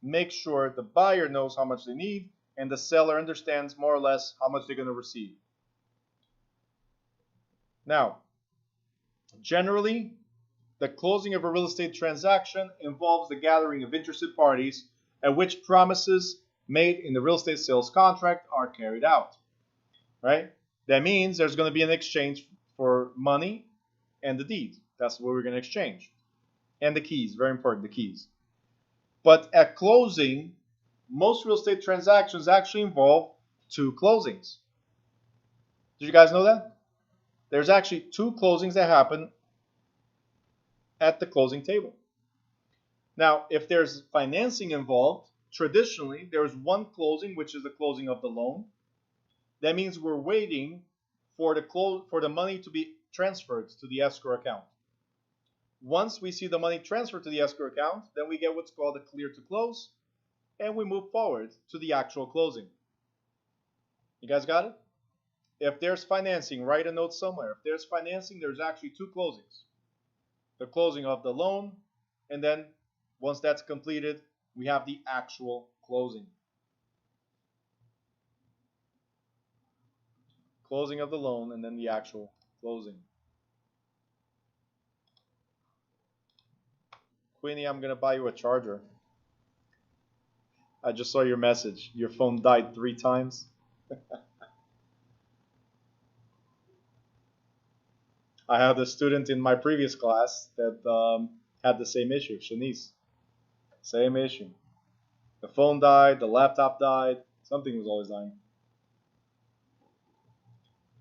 make sure the buyer knows how much they need and the seller understands more or less how much they're going to receive. Now, generally, the closing of a real estate transaction involves the gathering of interested parties at which promises made in the real estate sales contract are carried out. Right? That means there's going to be an exchange for money and the deed. That's what we're going to exchange. And the keys, very important, the keys. But at closing, most real estate transactions actually involve two closings. Did you guys know that? There's actually two closings that happen at the closing table. Now, if there's financing involved, traditionally there's one closing, which is the closing of the loan. That means we're waiting for the money to be transferred to the escrow account. Once we see the money transferred to the escrow account, then we get what's called a clear to close, and we move forward to the actual closing. You guys got it? If there's financing, write a note somewhere. If there's financing, there's actually two closings. The closing of the loan, and then once that's completed, we have the actual closing. Closing of the loan, and then the actual closing. Queenie, I'm going to buy you a charger. I just saw your message. Your phone died 3 times. I had a student in my previous class that had the same issue, Shanice. Same issue. The phone died, the laptop died, something was always dying.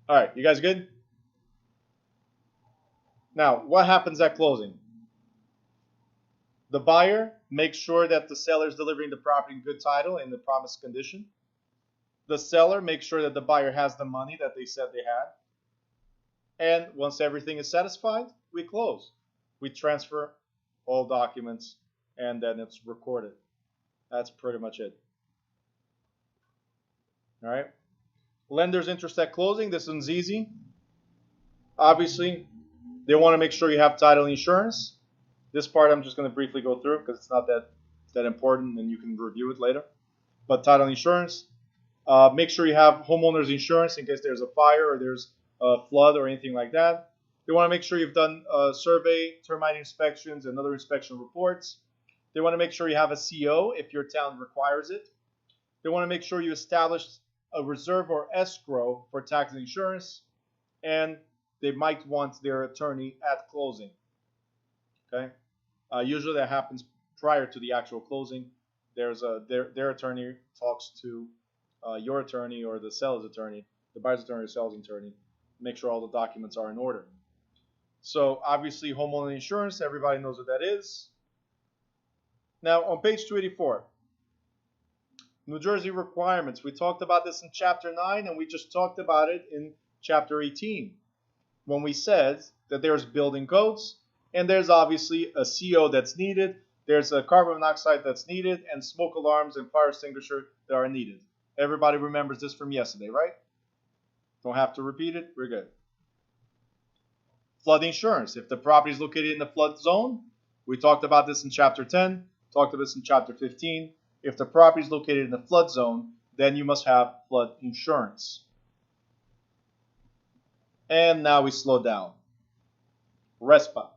All right, you guys good? Now, what happens at closing? The buyer makes sure that the seller is delivering the property in good title in the promised condition. The seller makes sure that the buyer has the money that they said they had. And once everything is satisfied, we close. We transfer all documents, and then it's recorded. That's pretty much it. All right. Lender's interest at closing. This one's easy. Obviously, they want to make sure you have title and insurance. This part I'm just going to briefly go through because it's not that important, and you can review it later. But title and insurance. Make sure you have homeowner's insurance in case there's a fire or there's a flood or anything like that. They want to make sure you've done survey, termite inspections, and other inspection reports. They want to make sure you have a CO if your town requires it. They want to make sure you established a reserve or escrow for tax and insurance. And they might want their attorney at closing. Okay. Usually that happens prior to the actual closing. There's their attorney talks to your attorney or the seller's attorney, the buyer's attorney or seller's attorney, make sure all the documents are in order. So obviously homeowner insurance, everybody knows what that is. Now on page 284, New Jersey requirements. We talked about this in chapter 9 and we just talked about it in chapter 18 when we said that there's building codes and there's obviously a CO that's needed, there's a carbon monoxide that's needed, and smoke alarms and fire extinguisher that are needed. Everybody remembers this from yesterday, right? Don't have to repeat it. We're good. Flood insurance. If the property is located in the flood zone, we talked about this in chapter 10, talked about this in chapter 15. If the property is located in the flood zone, then you must have flood insurance. And now we slow down. Respa.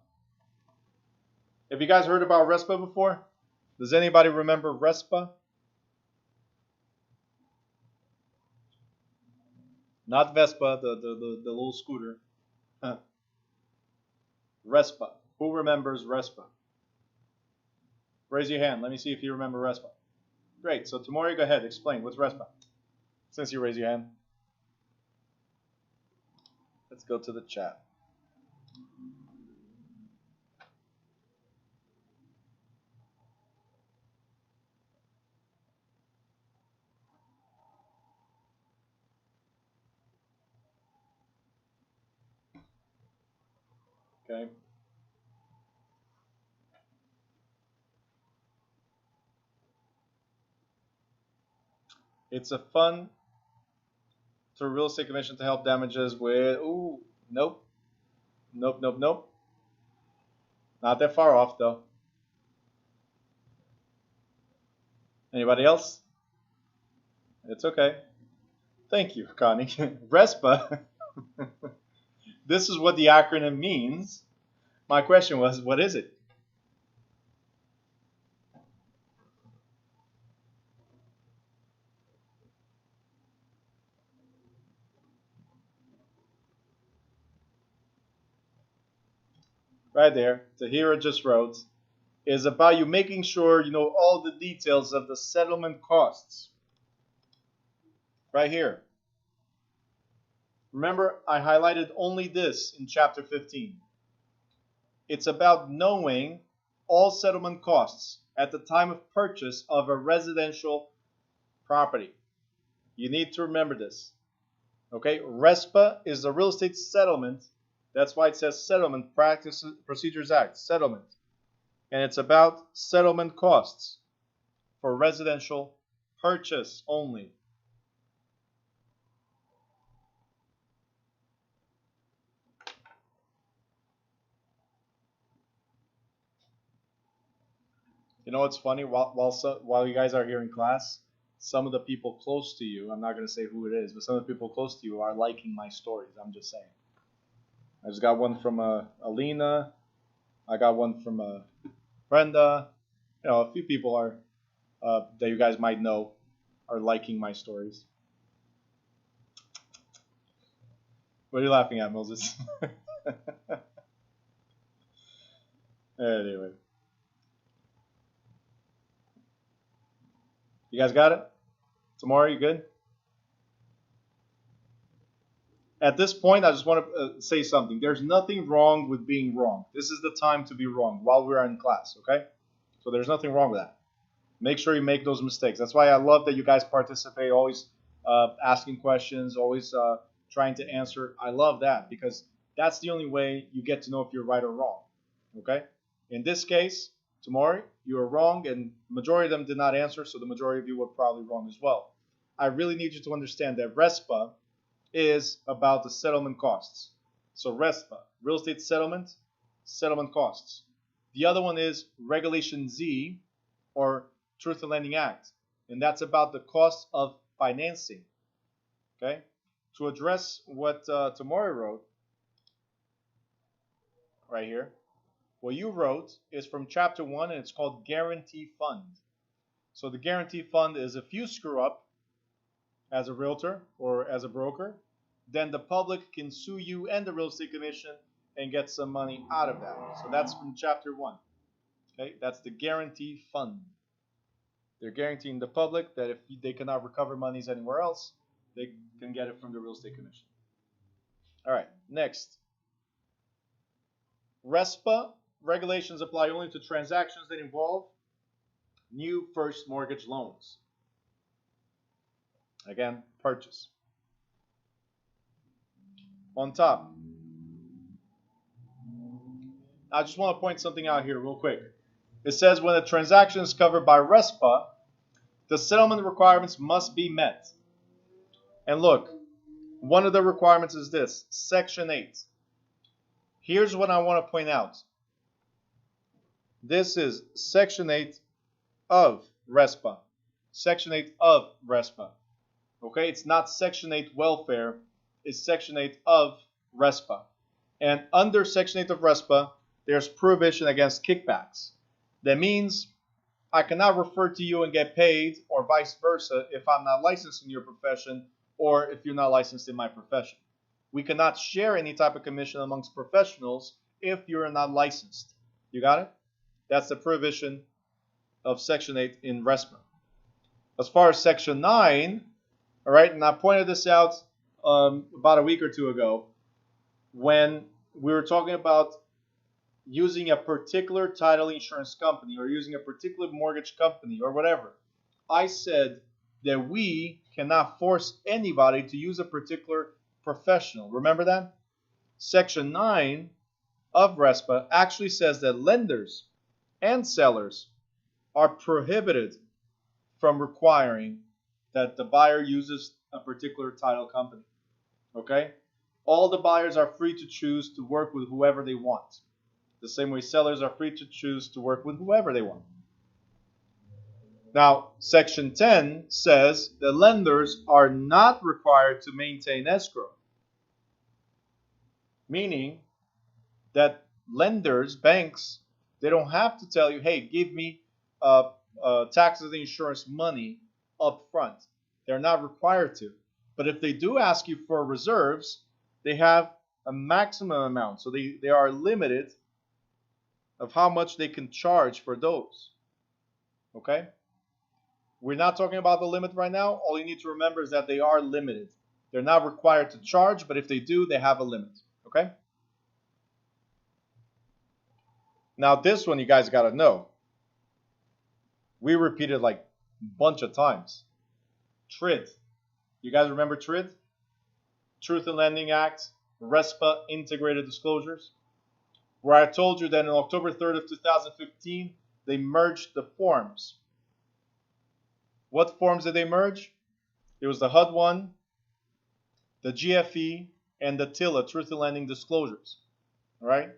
Have you guys heard about Respa before? Does anybody remember Respa? Not Vespa, the little scooter. Respa. Who remembers Respa? Raise your hand. Let me see if you remember Respa. Great. So Tamori, go ahead. Explain. What's Respa? Since you raise your hand. Let's go to the chat. Okay. It's a fund to real estate commission to help damages with. Ooh, nope. Nope, nope, nope. Not that far off, though. Anybody else? It's okay. Thank you, Connie. Respa. This is what the acronym means. My question was, what is it? Right there. Tahira just wrote, is about you making sure you know all the details of the settlement costs. Right here. Remember, I highlighted only this in chapter 15. It's about knowing all settlement costs at the time of purchase of a residential property. You need to remember this. Okay, RESPA is the Real Estate Settlement. That's why it says Settlement Practices Procedures Act, settlement. And it's about settlement costs for residential purchase only. You know what's funny? While you guys are here in class, some of the people close to you, I'm not going to say who it is, but some of the people close to you are liking my stories. I'm just saying. I just got one from Alina. I got one from Brenda. You know, a few people are that you guys might know are liking my stories. What are you laughing at, Moses? Anyway. You guys got it? Tomorrow, you good? At this point, I just want to say something. There's nothing wrong with being wrong. This is the time to be wrong while we're in class, okay? So there's nothing wrong with that. Make sure you make those mistakes. That's why I love that you guys participate, always asking questions, always trying to answer. I love that because that's the only way you get to know if you're right or wrong, okay? In this case, Tamori, you were wrong, and the majority of them did not answer, so the majority of you were probably wrong as well. I really need you to understand that RESPA is about the settlement costs. So RESPA, Real Estate Settlement, settlement costs. The other one is Regulation Z, or Truth in Lending Act, and that's about the cost of financing. Okay? To address what Tamori wrote right here, what you wrote is from chapter 1, and it's called Guarantee Fund. So the Guarantee Fund is if you screw up as a realtor or as a broker, then the public can sue you and the real estate commission and get some money out of that. So that's from chapter 1. Okay, that's the Guarantee Fund. They're guaranteeing the public that if they cannot recover monies anywhere else, they can get it from the real estate commission. All right, next. RESPA regulations apply only to transactions that involve new first mortgage loans. Again, purchase. On top, I just want to point something out here real quick. It says when a transaction is covered by RESPA, the settlement requirements must be met. And look, one of the requirements is this, Section 8. Here's what I want to point out. This is Section 8 of RESPA. Section 8 of RESPA. Okay, it's not Section 8 welfare, it's Section 8 of RESPA. And under Section 8 of RESPA, there's prohibition against kickbacks. That means I cannot refer to you and get paid, or vice versa, if I'm not licensed in your profession or if you're not licensed in my profession. We cannot share any type of commission amongst professionals if you're not licensed. You got it? That's the prohibition of Section 8 in Respa. As far as Section 9, all right, and I pointed this out about a week or two ago when we were talking about using a particular title insurance company or using a particular mortgage company or whatever. I said that we cannot force anybody to use a particular professional. Remember that? Section 9 of Respa actually says that lenders and sellers are prohibited from requiring that the buyer uses a particular title company. Okay? All the buyers are free to choose to work with whoever they want. The same way sellers are free to choose to work with whoever they want. Now, Section 10 says that lenders are not required to maintain escrow, meaning that lenders, banks, they don't have to tell you, hey, give me taxes and insurance money up front. They're not required to. But if they do ask you for reserves, they have a maximum amount. So they are limited of how much they can charge for those. Okay? We're not talking about the limit right now. All you need to remember is that they are limited. They're not required to charge, but if they do, they have a limit. Okay? Now this one you guys got to know. We repeated like a bunch of times. TRID. You guys remember TRID? Truth in Lending Act, Respa Integrated Disclosures, where I told you that on October 3rd of 2015, they merged the forms. What forms did they merge? It was the HUD-1, the GFE, and the TILA, Truth in Lending Disclosures. All right?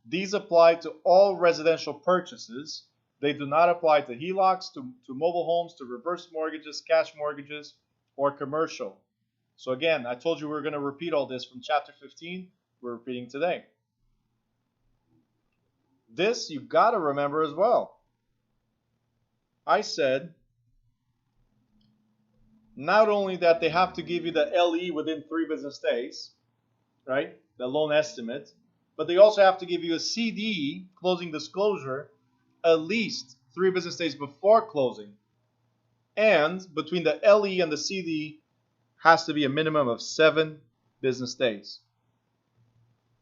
These apply to all residential purchases. They do not apply to HELOCs, to mobile homes, to reverse mortgages, cash mortgages, or commercial. So again, I told you we were going to repeat all this from Chapter 15. We're repeating today. This you've got to remember as well. I said not only that they have to give you the LE within 3 business days, right, the loan estimate, but they also have to give you a CD, closing disclosure, at least 3 business days before closing. And between the LE and the CD has to be a minimum of 7 business days.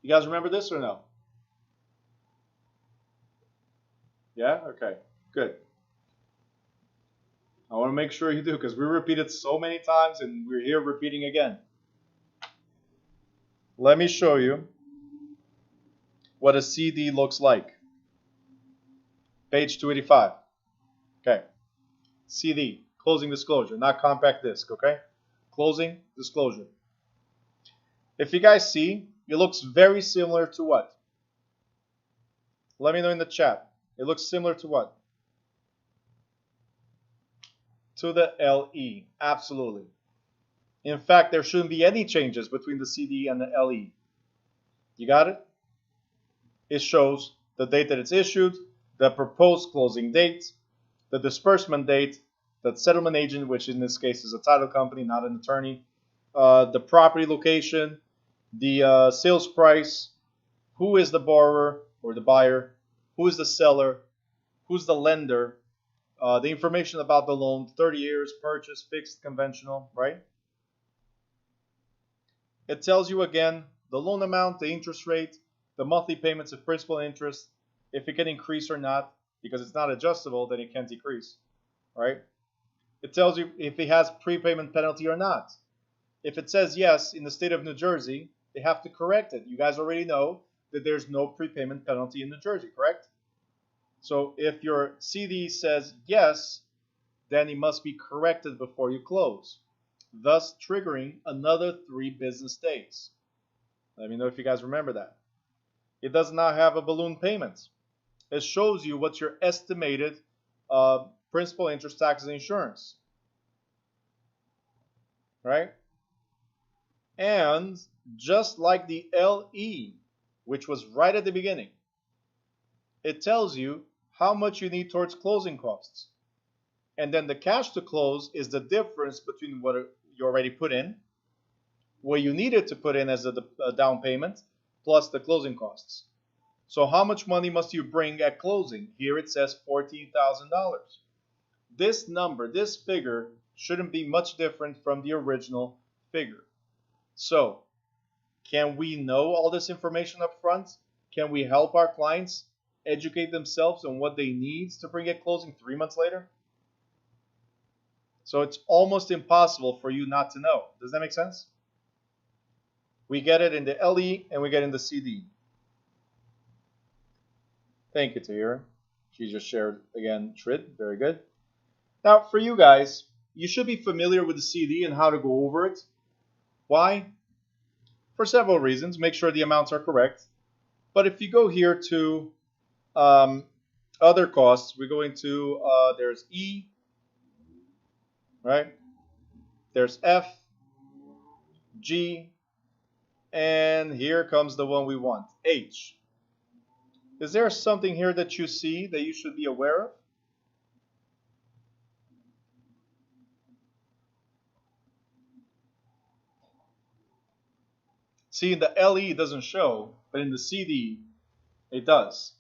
You guys remember this or no? Yeah? Okay. Good. I want to make sure you do because we repeated so many times and we're here repeating again. Let me show you what a CD looks like. Page 285. Okay. CD, closing disclosure, not compact disc, okay? Closing disclosure. If you guys see, it looks very similar to what? Let me know in the chat. It looks similar to what? To the LE, absolutely. In fact, there shouldn't be any changes between the CD and the LE. You got it? It shows the date that it's issued, the proposed closing date, the disbursement date, the settlement agent, which in this case is a title company, not an attorney, the property location, the sales price, who is the borrower or the buyer, who is the seller, who's the lender, the information about the loan, 30 years, purchase, fixed, conventional, right? It tells you again the loan amount, the interest rate, the monthly payments of principal and interest, if it can increase or not, because it's not adjustable, then it can't decrease, right? It tells you if it has prepayment penalty or not. If it says yes in the state of New Jersey, they have to correct it. You guys already know that there's no prepayment penalty in New Jersey, correct? So if your CD says yes, then it must be corrected before you close, thus triggering another 3 business days. Let me know if you guys remember that. It does not have a balloon payment. It shows you what's your estimated principal, interest, taxes, and insurance. Right? And just like the LE, which was right at the beginning, it tells you how much you need towards closing costs. And then the cash to close is the difference between what you already put in, what you needed to put in as a down payment, plus the closing costs. So how much money must you bring at closing? Here it says $14,000. This number, this figure, shouldn't be much different from the original figure. So, can we know all this information up front? Can we help our clients educate themselves on what they need to bring at closing 3 months later? So it's almost impossible for you not to know. Does that make sense? We get it in the LE and we get it in the CD. Thank you, Tahira. She just shared again, Trid. Very good. Now, for you guys, you should be familiar with the CD and how to go over it. Why? For several reasons. Make sure the amounts are correct. But if you go here to other costs, we go into, there's E, right? There's F, G, and here comes the one we want, H. Is there something here that you see that you should be aware of? See, in the LE it doesn't show, but in the CD it does.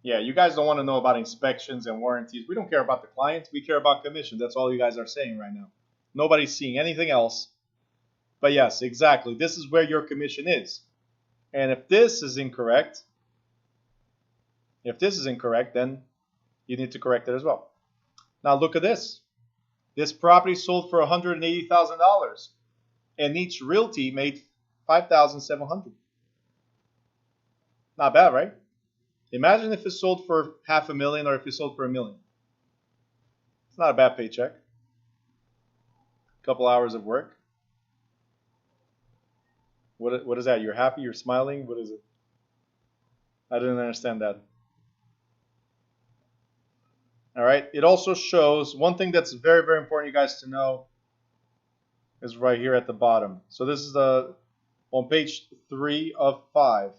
Yeah, you guys don't want to know about inspections and warranties. We don't care about the client. We care about commission. That's all you guys are saying right now. Nobody's seeing anything else. But yes, exactly. This is where your commission is. And if this is incorrect, then you need to correct it as well. Now look at this. This property sold for $180,000, and each Realty made $5,700. Not bad, right? Imagine if it sold for $500,000 or if it sold for $1 million. It's not a bad paycheck. A couple hours of work. What is that? You're happy? You're smiling? What is it? I didn't understand that. All right. It also shows one thing that's very, very important you guys to know is right here at the bottom. So this is on page 3 of 5.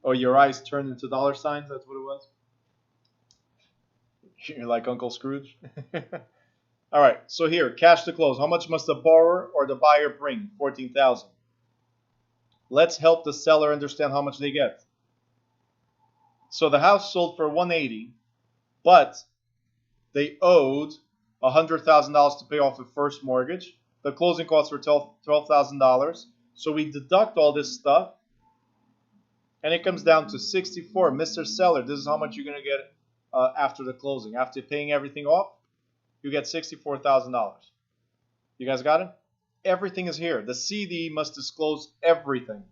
Oh, your eyes turned into dollar signs? That's what it was? You're like Uncle Scrooge? All right, so here, cash to close. How much must the borrower or the buyer bring? $14,000. Let's help the seller understand how much they get. So the house sold for $180,000, but they owed $100,000 to pay off the first mortgage. The closing costs were $12,000. So we deduct all this stuff, and it comes down to $64,000. Mr. Seller, this is how much you're going to get after the closing. After paying everything off, you get $64,000. You guys got it? Everything is here. The CD must disclose everything.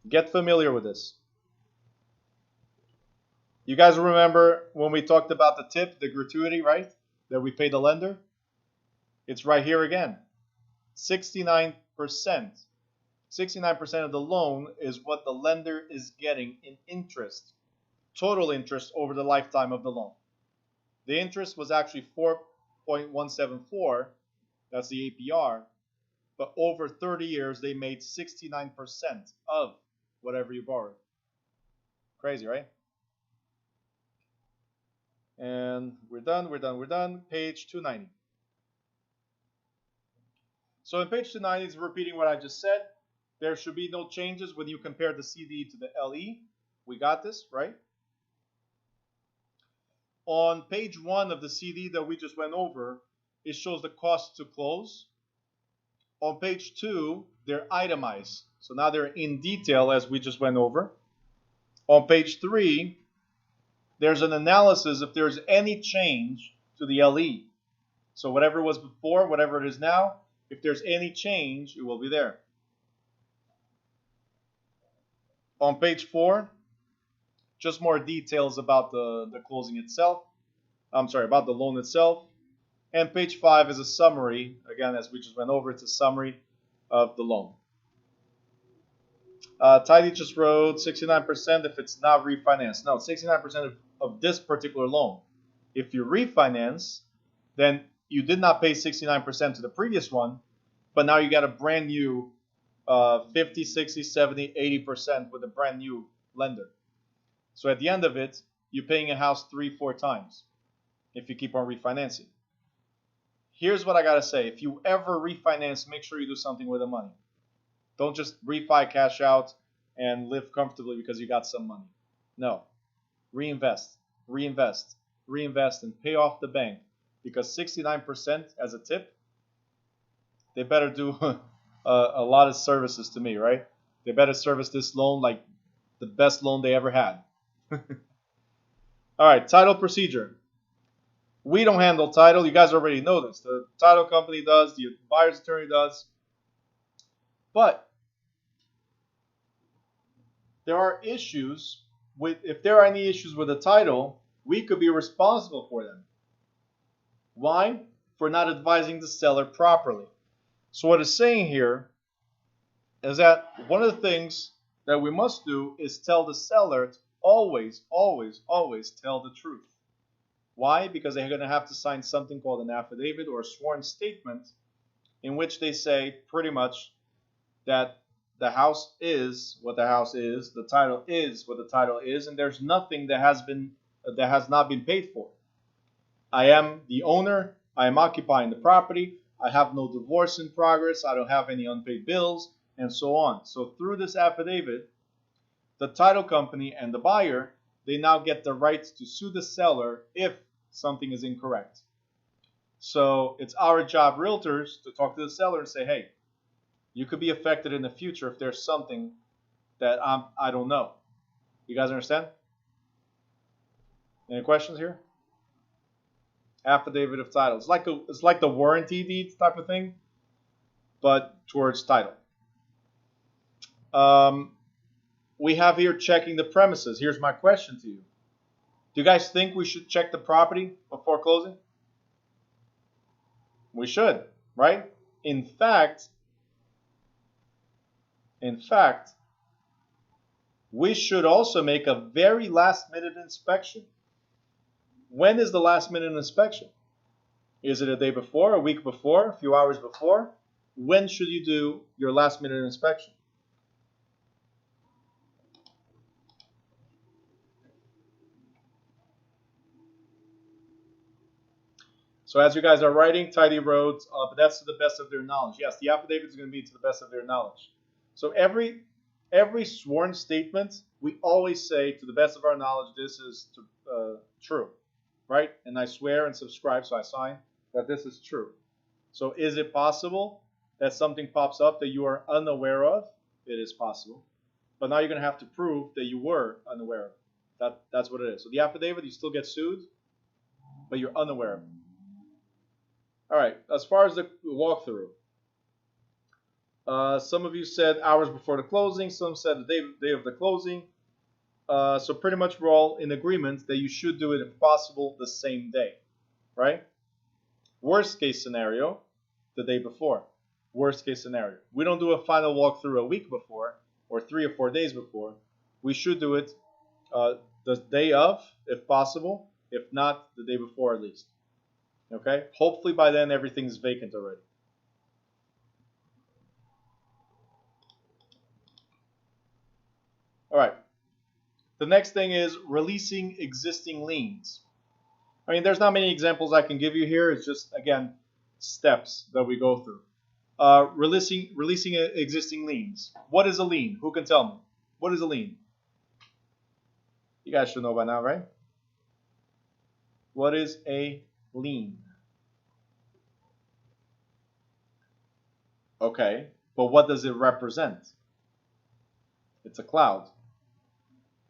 Get familiar with this. You guys remember when we talked about the tip, the gratuity, right? That we pay the lender? It's right here again. 69%. 69% of the loan is what the lender is getting in interest. Total interest over the lifetime of the loan. The interest was actually 4.174. That's the APR. But over 30 years, they made 69% of whatever you borrowed. Crazy, right? And we're done. Page 290. So in page 290, it's repeating what I just said. There should be no changes when you compare the CD to the LE. We got this, right? On page 1 of the CD that we just went over, it shows the cost to close. On page 2, they're itemized. So now they're in detail as we just went over. On page 3, there's an analysis if there's any change to the LE. So whatever it was before, whatever it is now, if there's any change, it will be there. On page 4, just more details about the closing itself. I'm sorry, about the loan itself. And page 5 is a summary. Again, as we just went over, it's a summary of the loan. Tidy just wrote 69% if it's not refinanced. No, 69% of this particular loan. If you refinance, then you did not pay 69% to the previous one, but now you got a brand new 50, 60, 70, 80% with a brand new lender. So at the end of it, you're paying a house 3-4 times if you keep on refinancing. here's what I gotta say. If you ever refinance, make sure you do something with the money. Don't just refi, cash out, and live comfortably because you got some money. No. Reinvest, reinvest, reinvest, and pay off the bank. Because 69% as a tip, they better do a lot of services to me, right? They better service this loan like the best loan they ever had. All right, title procedure. We don't handle title. You guys already know this. The title company does, the buyer's attorney does. But there are issues with, if there are any issues with the title, we could be responsible for them. Why? For not advising the seller properly. So what it's saying here is that one of the things that we must do is tell the seller to always, always, always tell the truth. Why? Because they're going to have to sign something called an affidavit or a sworn statement in which they say pretty much that the house is what the house is, the title is what the title is, and there's nothing that has not been paid for. I am the owner, I am occupying the property, I have no divorce in progress, I don't have any unpaid bills, and so on. So through this affidavit, the title company and the buyer, they now get the right to sue the seller if something is incorrect. So it's our job, realtors, to talk to the seller and say, hey, you could be affected in the future if there's something that I don't know. You guys understand? Any questions here? Affidavit of title. It's like the warranty deed type of thing, but towards title. We have here checking the premises. Here's my question to you. Do you guys think we should check the property before closing? We should, right? In fact, we should also make a very last-minute inspection. When is the last-minute inspection? Is it a day before, a week before, a few hours before? When should you do your last-minute inspection? So as you guys are writing, tidy roads, but that's to the best of their knowledge. Yes, the affidavit is going to be to the best of their knowledge. So every sworn statement, we always say, to the best of our knowledge, this is true, right? And I swear and subscribe, so I sign that this is true. So is it possible that something pops up that you are unaware of? It is possible. But now you're going to have to prove that you were unaware of it. That's what it is. So the affidavit, you still get sued, but you're unaware of it. All right, as far as the walkthrough, some of you said hours before the closing, some said the day of the closing. So pretty much we're all in agreement that you should do it if possible the same day, right? Worst case scenario, the day before. Worst case scenario. We don't do a final walkthrough a week before or 3 or 4 days before. We should do it the day of, if possible, if not the day before at least. Okay? Hopefully by then everything's vacant already. All right. The next thing is releasing existing liens. I mean, there's not many examples I can give you here. It's just, again, steps that we go through. Releasing existing liens. What is a lien? Who can tell me? What is a lien? You guys should know by now, right? What is a lien? Okay, but what does it represent? It's a cloud.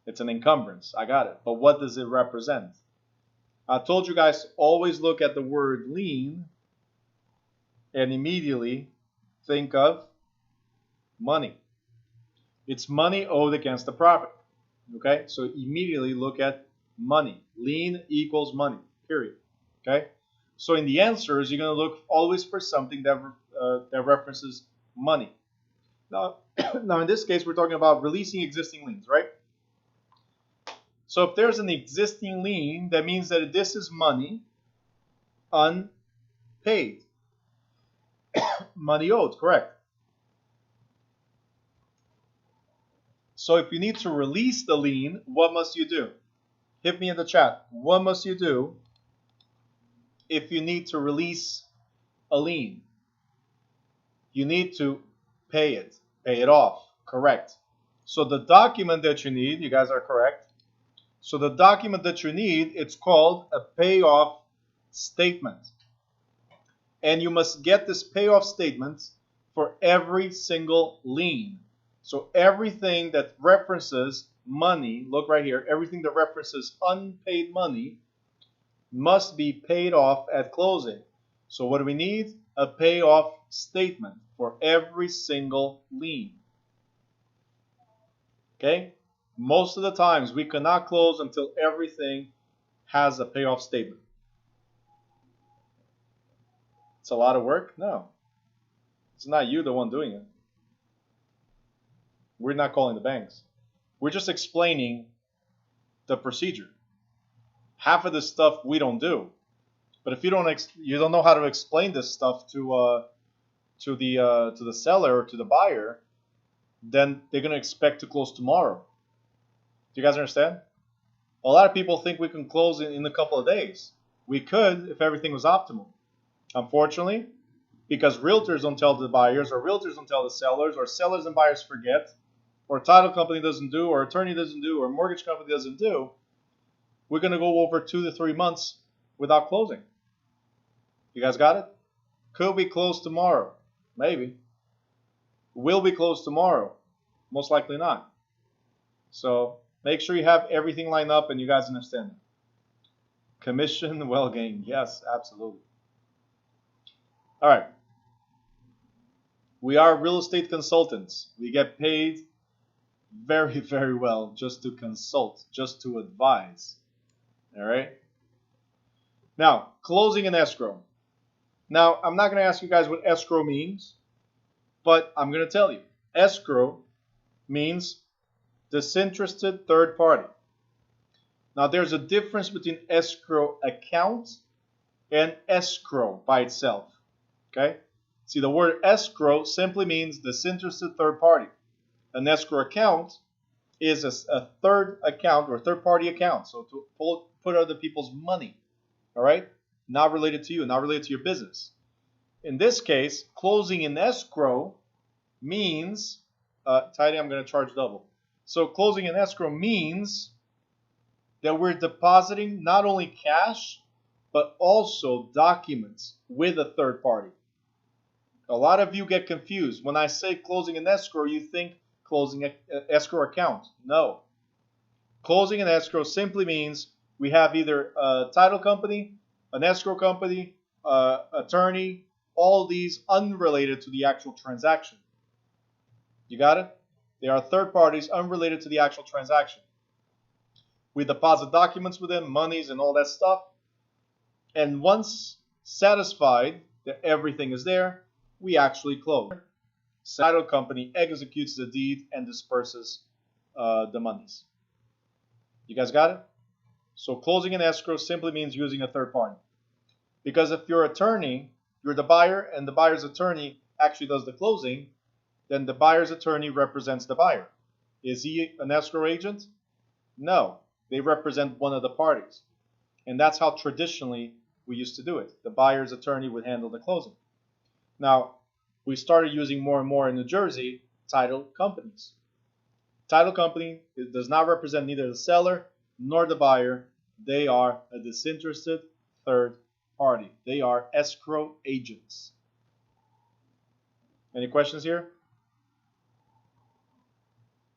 It's an encumbrance. I got it. But what does it represent? I told you guys to always look at the word lien and immediately think of money. It's money owed against the property. Okay, so immediately look at money. Lien equals money, period. Okay, so in the answers, you're going to look always for something that references money. Now in this case, we're talking about releasing existing liens, right? So if there's an existing lien, that means that this is money unpaid. Money owed, correct. So if you need to release the lien, what must you do? Hit me in the chat. What must you do if you need to release a lien. You need to pay it off. Correct. So the document that you need, you guys are correct. So the document that you need, it's called a payoff statement. And you must get this payoff statement for every single lien. So everything that references money, look right here, everything that references unpaid money must be paid off at closing. So what do we need? A payoff statement for every single lien. Okay? Most of the times we cannot close until everything has a payoff statement. It's a lot of work? No. It's not you the one doing it. We're not calling the banks. We're just explaining the procedure. Half of this stuff we don't do. But if you don't know how to explain this stuff to the seller or to the buyer, then they're going to expect to close tomorrow. Do you guys understand? A lot of people think we can close in a couple of days. We could if everything was optimal. Unfortunately, because realtors don't tell the buyers, or realtors don't tell the sellers, or sellers and buyers forget, or title company doesn't do, or attorney doesn't do, or mortgage company doesn't do, we're going to go over 2 to 3 months without closing. You guys got it? Could we close tomorrow? Maybe. Will we close tomorrow? Most likely not. So make sure you have everything lined up and you guys understand it. Commission well gained. Yes, absolutely. All right. We are real estate consultants. We get paid very, very well just to consult, just to advise. All right. Now, closing and escrow. Now, I'm not going to ask you guys what escrow means, but I'm going to tell you. Escrow means disinterested third party. Now, there's a difference between escrow account and escrow by itself. Okay? See, the word escrow simply means disinterested third party. An escrow account is a third account or third party account. So to put other people's money. All right? Not related to you, not related to your business. In this case, closing in escrow means, Tidy, I'm going to charge double. So closing in escrow means that we're depositing not only cash, but also documents with a third party. A lot of you get confused. When I say closing in escrow, you think closing an escrow account. No. Closing in escrow simply means we have either a title company, an escrow company, attorney, all these unrelated to the actual transaction. You got it? They are third parties unrelated to the actual transaction. We deposit documents with them, monies and all that stuff. And once satisfied that everything is there, we actually close. The title company executes the deed and disperses the monies. You guys got it? So closing in escrow simply means using a third party. Because if your attorney, you're the buyer and the buyer's attorney actually does the closing, then the buyer's attorney represents the buyer. Is he an escrow agent? No. They represent one of the parties. And that's how traditionally we used to do it. The buyer's attorney would handle the closing. Now, we started using more and more in New Jersey title companies. Title company does not represent neither the seller nor the buyer. They are a disinterested third party. They are escrow agents. Any questions here?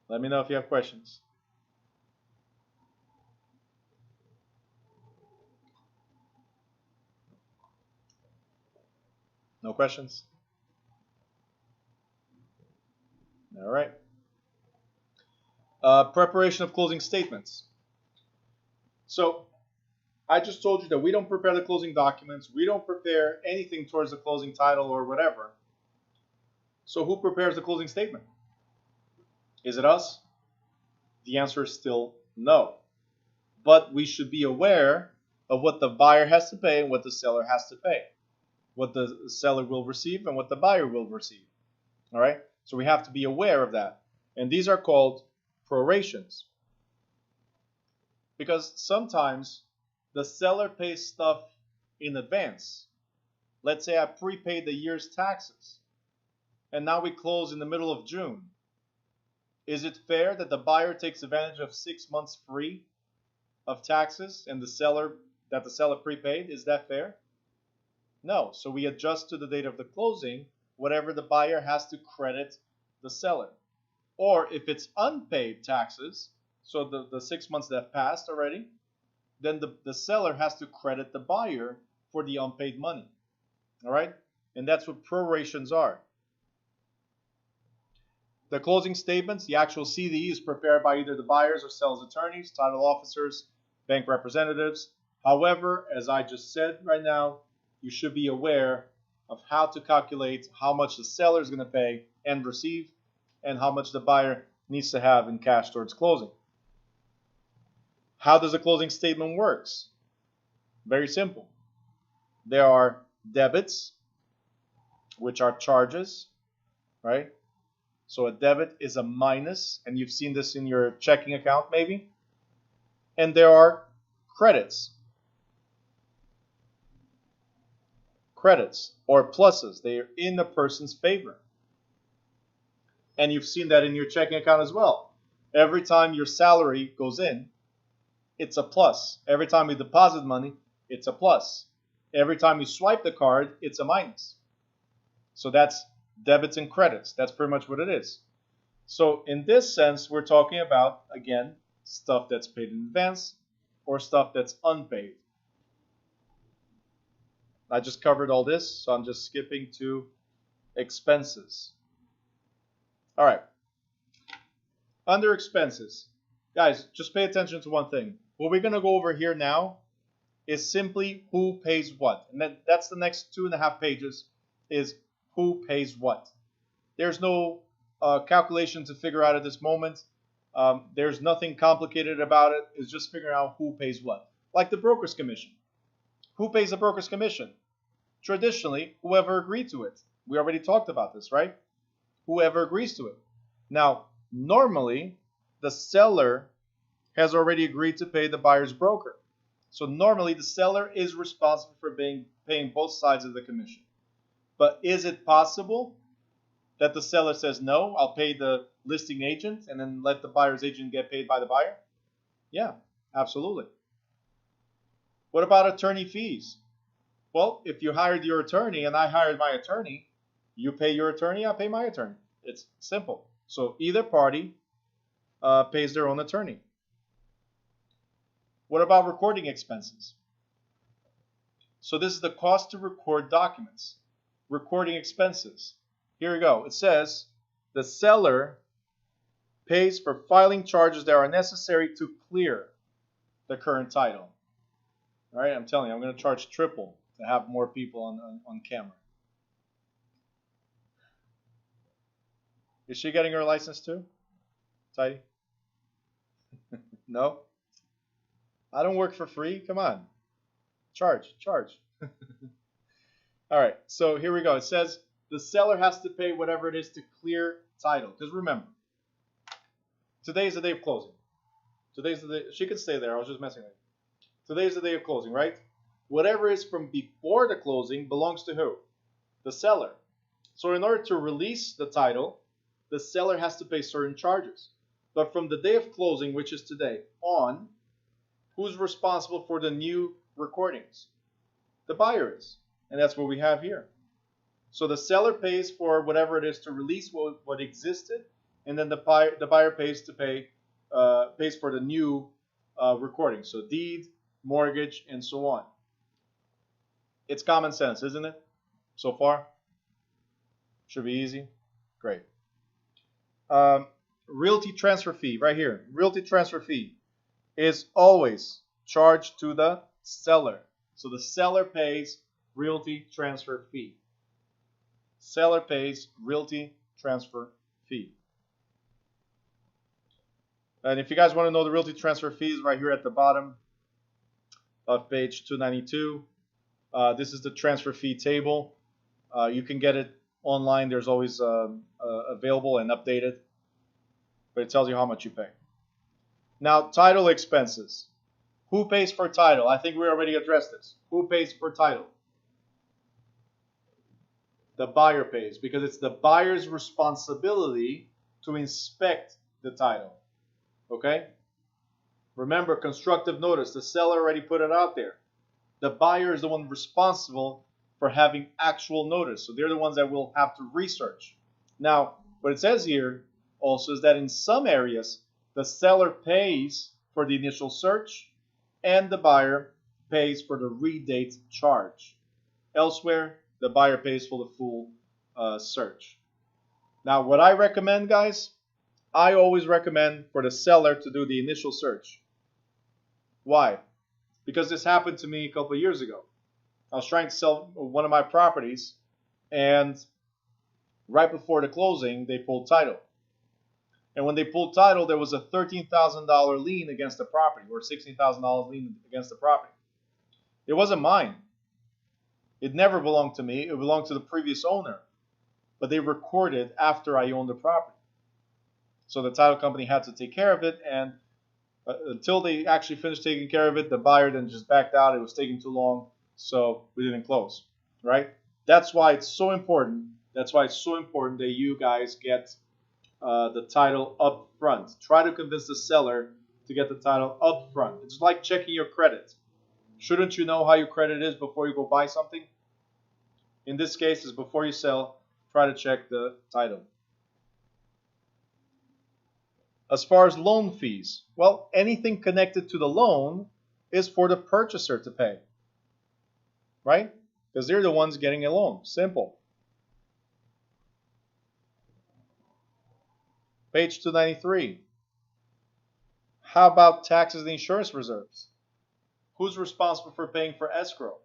Let me know if you have questions. No questions? All right. Preparation of closing statements. So I just told you that we don't prepare the closing documents. We don't prepare anything towards the closing title or whatever. So who prepares the closing statement? Is it us? The answer is still no. But we should be aware of what the buyer has to pay and what the seller has to pay. What the seller will receive and what the buyer will receive. All right? So we have to be aware of that. And these are called prorations. Because sometimes the seller pays stuff in advance. let's say I prepaid the year's taxes, and now we close in the middle of June. Is it fair that the buyer takes advantage of 6 months free of taxes and the seller prepaid? Is that fair? No. So we adjust to the date of the closing whatever the buyer has to credit the seller. Or if it's unpaid taxes, so the 6 months that have passed already, then the seller has to credit the buyer for the unpaid money. All right? And that's what prorations are. The closing statements, the actual CDE, is prepared by either the buyer's or seller's attorneys, title officers, bank representatives. However, as I just said right now, you should be aware of how to calculate how much the seller is going to pay and receive, and how much the buyer needs to have in cash towards closing. How does a closing statement work? Very simple. There are debits, which are charges, right? So a debit is a minus, and you've seen this in your checking account maybe. And there are credits. Credits or pluses. They are in the person's favor. And you've seen that in your checking account as well. Every time your salary goes in, it's a plus. Every time you deposit money, it's a plus. Every time you swipe the card, it's a minus. So that's debits and credits. That's pretty much what it is. So in this sense, we're talking about, again, stuff that's paid in advance or stuff that's unpaid. I just covered all this, so I'm just skipping to expenses. All right. Under expenses, guys, just pay attention to one thing. What we're going to go over here now is simply who pays what. And that's the next 2.5 pages, is who pays what. There's no calculation to figure out at this moment. There's nothing complicated about it. It's just figuring out who pays what. Like the broker's commission. Who pays the broker's commission? Traditionally, whoever agreed to it. We already talked about this, right? Whoever agrees to it. Now, normally, the seller has already agreed to pay the buyer's broker. So normally, the seller is responsible for paying both sides of the commission. But is it possible that the seller says, no, I'll pay the listing agent and then let the buyer's agent get paid by the buyer? Yeah, absolutely. What about attorney fees? Well, if you hired your attorney and I hired my attorney, you pay your attorney, I pay my attorney. It's simple. So either party pays their own attorney. What about recording expenses? So this is the cost to record documents. Recording expenses. Here we go. It says the seller pays for filing charges that are necessary to clear the current title. All right, I'm telling you, I'm going to charge triple to have more people on camera. Is she getting her license too? Tidy? No? I don't work for free. Come on. Charge. All right, so here we go. It says the seller has to pay whatever it is to clear title. Because remember, today is the day of closing. Today's the day. She could stay there. I was just messing with you. Today's the day of closing, right? Whatever is from before the closing belongs to who? The seller. So in order to release the title, the seller has to pay certain charges. But from the day of closing, which is today, on, who's responsible for the new recordings? The buyer is. And that's what we have here. So the seller pays for whatever it is to release what existed, and then the buyer pays for the new recording. So deed, mortgage, and so on. It's common sense, isn't it? So far? Should be easy. Great. Realty transfer fee, right here. Realty transfer fee is always charged to the seller. So the seller pays realty transfer fee. Seller pays realty transfer fee. And if you guys want to know the realty transfer fees, right here at the bottom of page 292, this is the transfer fee table. You can get it online. There's always available and updated, but it tells you how much you pay. Now, title expenses. Who pays for title? I think we already addressed this. Who pays for title? the buyer pays, because it's the buyer's responsibility to inspect the title. Okay? Remember, constructive notice, the seller already put it out there. The buyer is the one responsible for having actual notice. So they're the ones that will have to research. Now, what it says here also is that in some areas, the seller pays for the initial search and the buyer pays for the redate charge. Elsewhere, the buyer pays for the full search. Now, what I recommend, guys, I always recommend for the seller to do the initial search. Why? Because this happened to me a couple of years ago. I was trying to sell one of my properties, and right before the closing, they pulled title. And when they pulled title, there was a $13,000 lien against the property, or $16,000 lien against the property. It wasn't mine. It never belonged to me. It belonged to the previous owner. But they recorded after I owned the property. So the title company had to take care of it, and until they actually finished taking care of it, the buyer then just backed out. It was taking too long, so we didn't close, right? That's why it's so important. That's why it's so important that you guys get the title up front. Try to convince the seller to get the title up front. It's like checking your credit. Shouldn't you know how your credit is before you go buy something? In this case, is before you sell, try to check the title. As far as loan fees, well, anything connected to the loan is for the purchaser to pay, right? Because they're the ones getting a loan. Simple. Page 293. How about taxes and insurance reserves? Who's responsible for paying for escrow?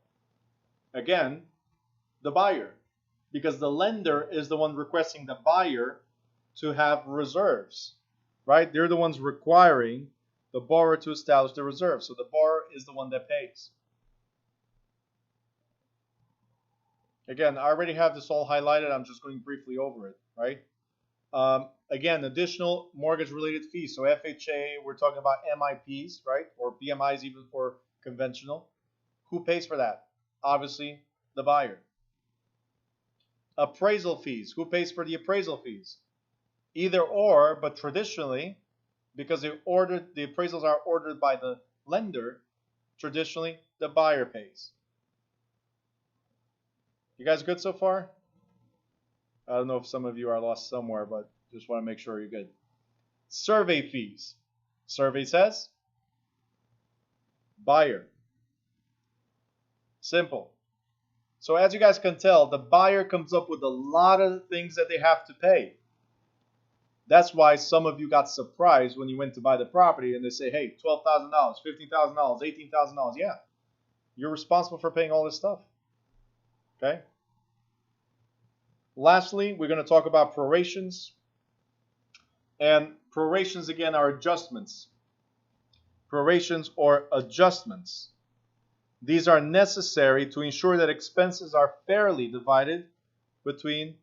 Again, the buyer, because the lender is the one requesting the buyer to have reserves. Right? They're the ones requiring the borrower to establish the reserve. So the borrower is the one that pays. Again, I already have this all highlighted. I'm just going briefly over it, right? Again, additional mortgage-related fees. So FHA, we're talking about MIPs, right? Or BMIs even for conventional. Who pays for that? Obviously, the buyer. Appraisal fees. Who pays for the appraisal fees? Either or, but traditionally, because the appraisals are ordered by the lender, traditionally the buyer pays. You guys good so far? I don't know if some of you are lost somewhere, but just want to make sure you're good. Survey fees. Survey says buyer. Simple. So as you guys can tell, the buyer comes up with a lot of things that they have to pay. That's why some of you got surprised when you went to buy the property and they say, hey, $12,000, $15,000, $18,000. Yeah, you're responsible for paying all this stuff. Okay? Lastly, we're going to talk about prorations. And prorations, again, are adjustments. Prorations or adjustments. These are necessary to ensure that expenses are fairly divided between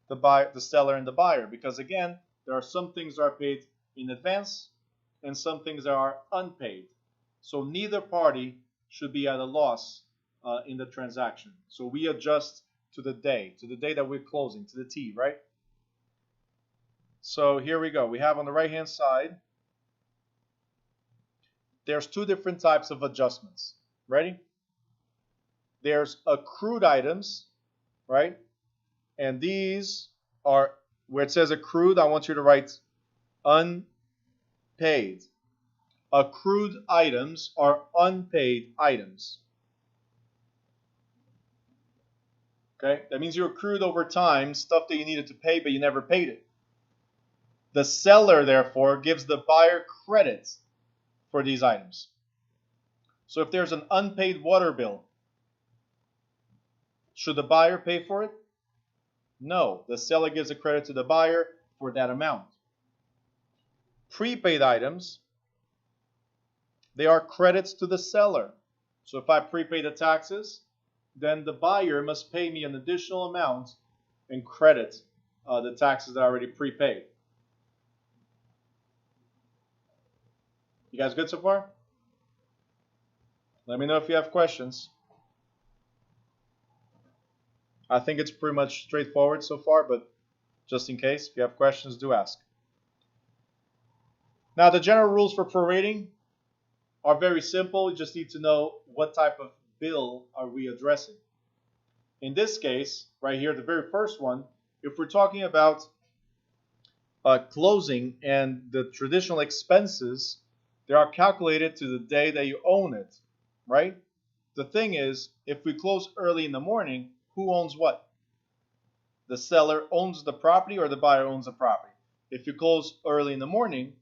the seller and the buyer. Because, again, there are some things that are paid in advance and some things that are unpaid. So neither party should be at a loss in the transaction. So we adjust to the day that we're closing, to the T, right? So here we go. We have on the right-hand side, there's two different types of adjustments. Ready? There's accrued items, right? And these are, where it says accrued, I want you to write unpaid. Accrued items are unpaid items. Okay? That means you accrued over time stuff that you needed to pay, but you never paid it. The seller, therefore, gives the buyer credit for these items. So if there's an unpaid water bill, should the buyer pay for it? No, the seller gives a credit to the buyer for that amount. Prepaid items, they are credits to the seller. So if I prepay the taxes, then the buyer must pay me an additional amount and credit the taxes that I already prepaid. You guys good so far? Let me know if you have questions. I think it's pretty much straightforward so far, but just in case, if you have questions, do ask. Now, the general rules for prorating are very simple. You just need to know what type of bill are we addressing. In this case, right here, the very first one, if we're talking about closing and the traditional expenses, they are calculated to the day that you own it, right? The thing is, if we close early in the morning, who owns what? The seller owns the property or the buyer owns the property? If you close early in the morning,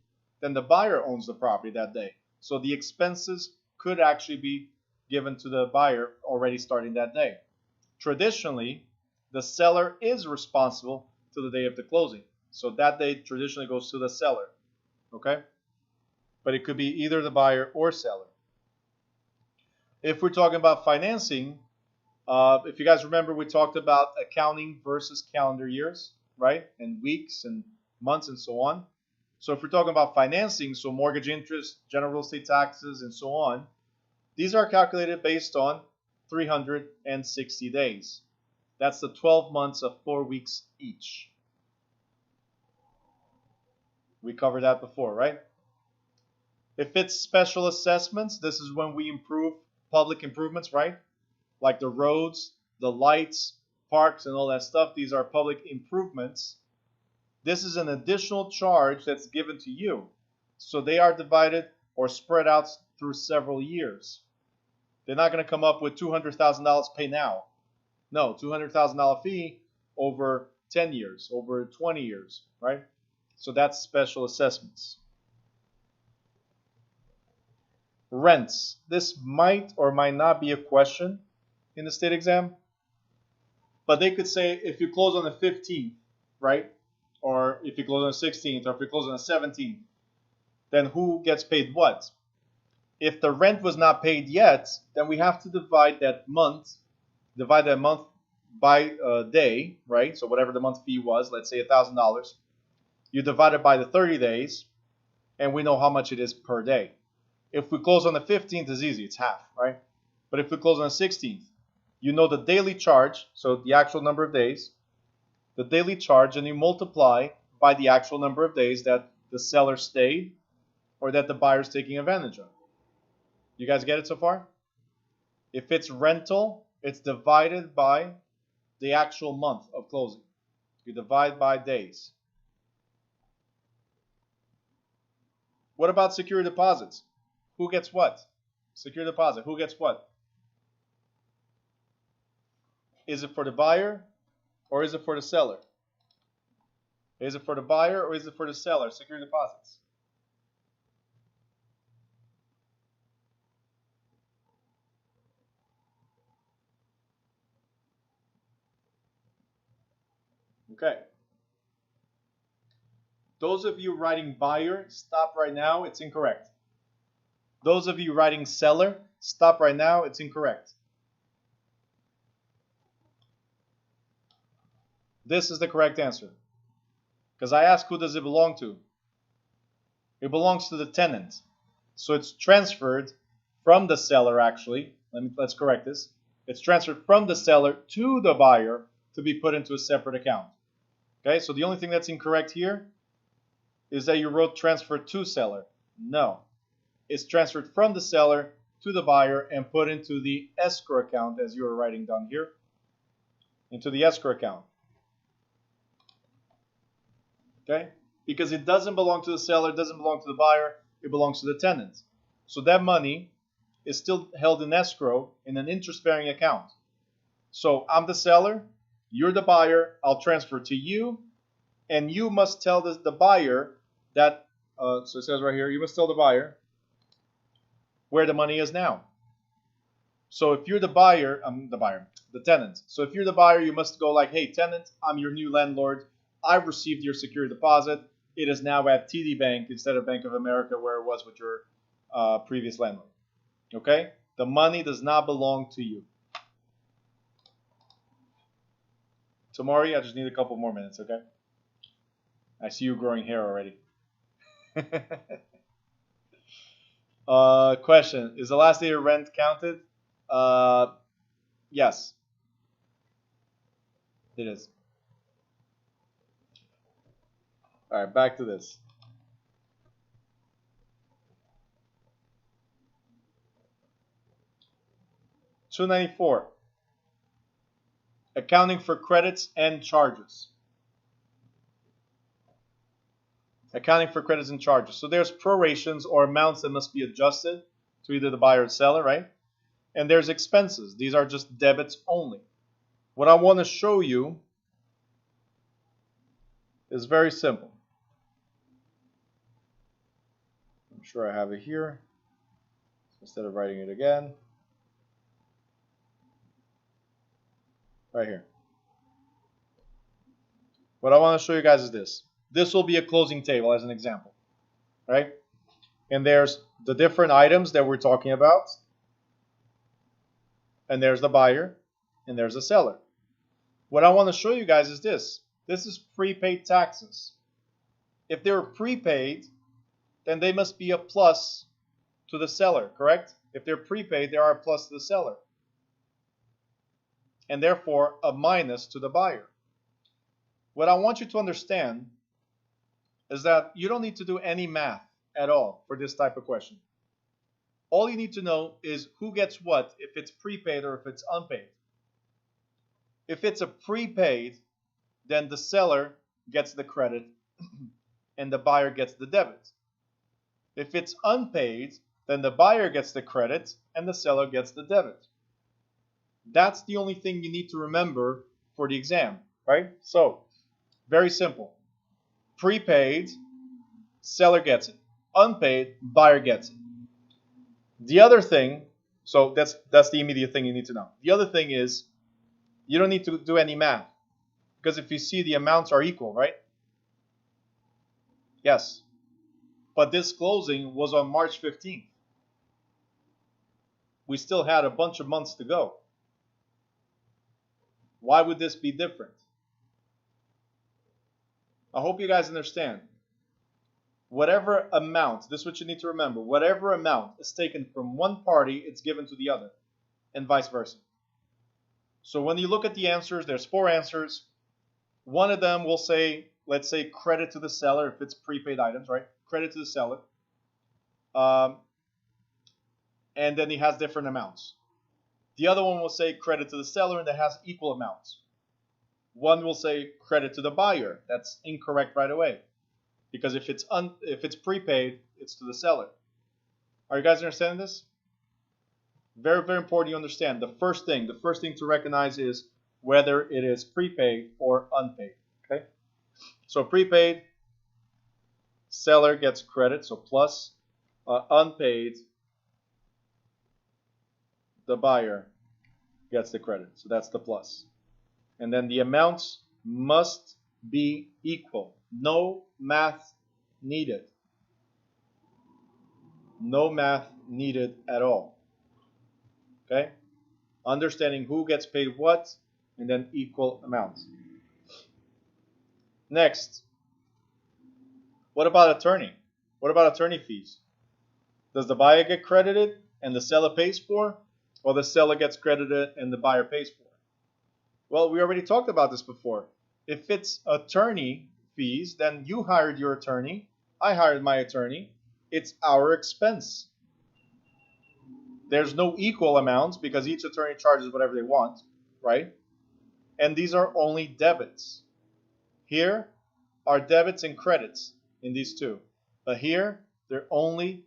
then the buyer owns the property that day. So the expenses could actually be given to the buyer already starting that day. Traditionally, the seller is responsible to the day of the closing. So that day traditionally goes to the seller, okay? But it could be either the buyer or seller. If we're talking about financing, if you guys remember, we talked about accounting versus calendar years, right? And weeks and months and so on. So if we're talking about financing, so mortgage interest, general real estate taxes, and so on, these are calculated based on 360 days. That's the 12 months of 4 weeks each. We covered that before, right? If it's special assessments, this is when we improve public improvements, right? Like the roads, the lights, parks, and all that stuff. These are public improvements. This is an additional charge that's given to you. So they are divided or spread out through several years. They're not going to come up with $200,000 pay now. No, $200,000 fee over 10 years, over 20 years, right? So that's special assessments. Rents. This might or might not be a question in the state exam, but they could say if you close on the 15th, right? Or if you close on the 16th, or if you close on the 17th, then who gets paid what? If the rent was not paid yet, then we have to divide that month by a day, right? So whatever the month fee was, let's say $1,000, you divide it by the 30 days, and we know how much it is per day. If we close on the 15th, it's easy, it's half, right? But if we close on the 16th, you know the daily charge, so the actual number of days, the daily charge, and you multiply by the actual number of days that the seller stayed or that the buyer's taking advantage of. You guys get it so far? If it's rental, it's divided by the actual month of closing. You divide by days. What about security deposits? Who gets what? Security deposit, who gets what? Is it for the buyer or is it for the seller? Is it for the buyer or is it for the seller? Security deposits. Okay. Those of you writing buyer, stop right now. It's incorrect. Those of you writing seller, stop right now. It's incorrect. This is the correct answer. Because I asked who does it belong to? It belongs to the tenant. So it's transferred from the seller, actually. Let's correct this. It's transferred from the seller to the buyer to be put into a separate account. Okay, so the only thing that's incorrect here is that you wrote transfer to seller. No. It's transferred from the seller to the buyer and put into the escrow account, as you were writing down here, into the escrow account. Okay? Because it doesn't belong to the seller, it doesn't belong to the buyer, it belongs to the tenant. So that money is still held in escrow in an interest-bearing account. So I'm the seller, you're the buyer, I'll transfer to you, and you must tell the buyer that, so it says right here, you must tell the buyer where the money is now. So if you're the buyer, the tenant. So if you're the buyer, you must go like, hey, tenant, I'm your new landlord. I've received your security deposit. It is now at TD Bank instead of Bank of America where it was with your previous landlord. Okay? The money does not belong to you. Tamari, I just need a couple more minutes, okay? I see you growing hair already. Question, is the last day of rent counted? Yes. It is. All right, back to this. $294. Accounting for credits and charges. Accounting for credits and charges. So there's prorations or amounts that must be adjusted to either the buyer or seller, right? And there's expenses. These are just debits only. What I want to show you is very simple. I'm sure I have it here. Instead of writing it again, right here. What I want to show you guys is this. This will be a closing table as an example, right? And there's the different items that we're talking about. And there's the buyer, and there's the seller. What I want to show you guys is this. This is prepaid taxes. If they're prepaid, then they must be a plus to the seller, correct? If they're prepaid, they are a plus to the seller. And therefore, a minus to the buyer. What I want you to understand is that you don't need to do any math at all for this type of question. All you need to know is who gets what, if it's prepaid or if it's unpaid. If it's a prepaid, then the seller gets the credit and the buyer gets the debit. If it's unpaid, then the buyer gets the credit and the seller gets the debit. That's the only thing you need to remember for the exam, right? So, very simple. Prepaid, seller gets it. Unpaid, buyer gets it. The other thing, so that's the immediate thing you need to know. The other thing is, you don't need to do any math. Because if you see the amounts are equal, right? Yes. But this closing was on March 15th. We still had a bunch of months to go. Why would this be different? I hope you guys understand. Whatever amount, this is what you need to remember, whatever amount is taken from one party, it's given to the other, and vice versa. So when you look at the answers, there's 4 answers. One of them will say, let's say, credit to the seller if it's prepaid items, right? Credit to the seller. And then he has different amounts. The other one will say credit to the seller and that has equal amounts. One will say credit to the buyer. That's incorrect right away. Because if it's prepaid, it's to the seller. Are you guys understanding this? Very, very important you understand. The first thing to recognize is whether it is prepaid or unpaid. Okay? So prepaid, seller gets credit, so plus. Unpaid, the buyer gets the credit, so that's the plus. And then the amounts must be equal. No math needed. No math needed at all. Okay? Understanding who gets paid what, and then equal amounts. Next, what about attorney? What about attorney fees? Does the buyer get credited and the seller pays for, or the seller gets credited and the buyer pays for? Well, we already talked about this before. If it's attorney fees, then you hired your attorney, I hired my attorney. It's our expense. There's no equal amounts because each attorney charges whatever they want, right? And these are only debits. Here are debits and credits in these two. But here, they're only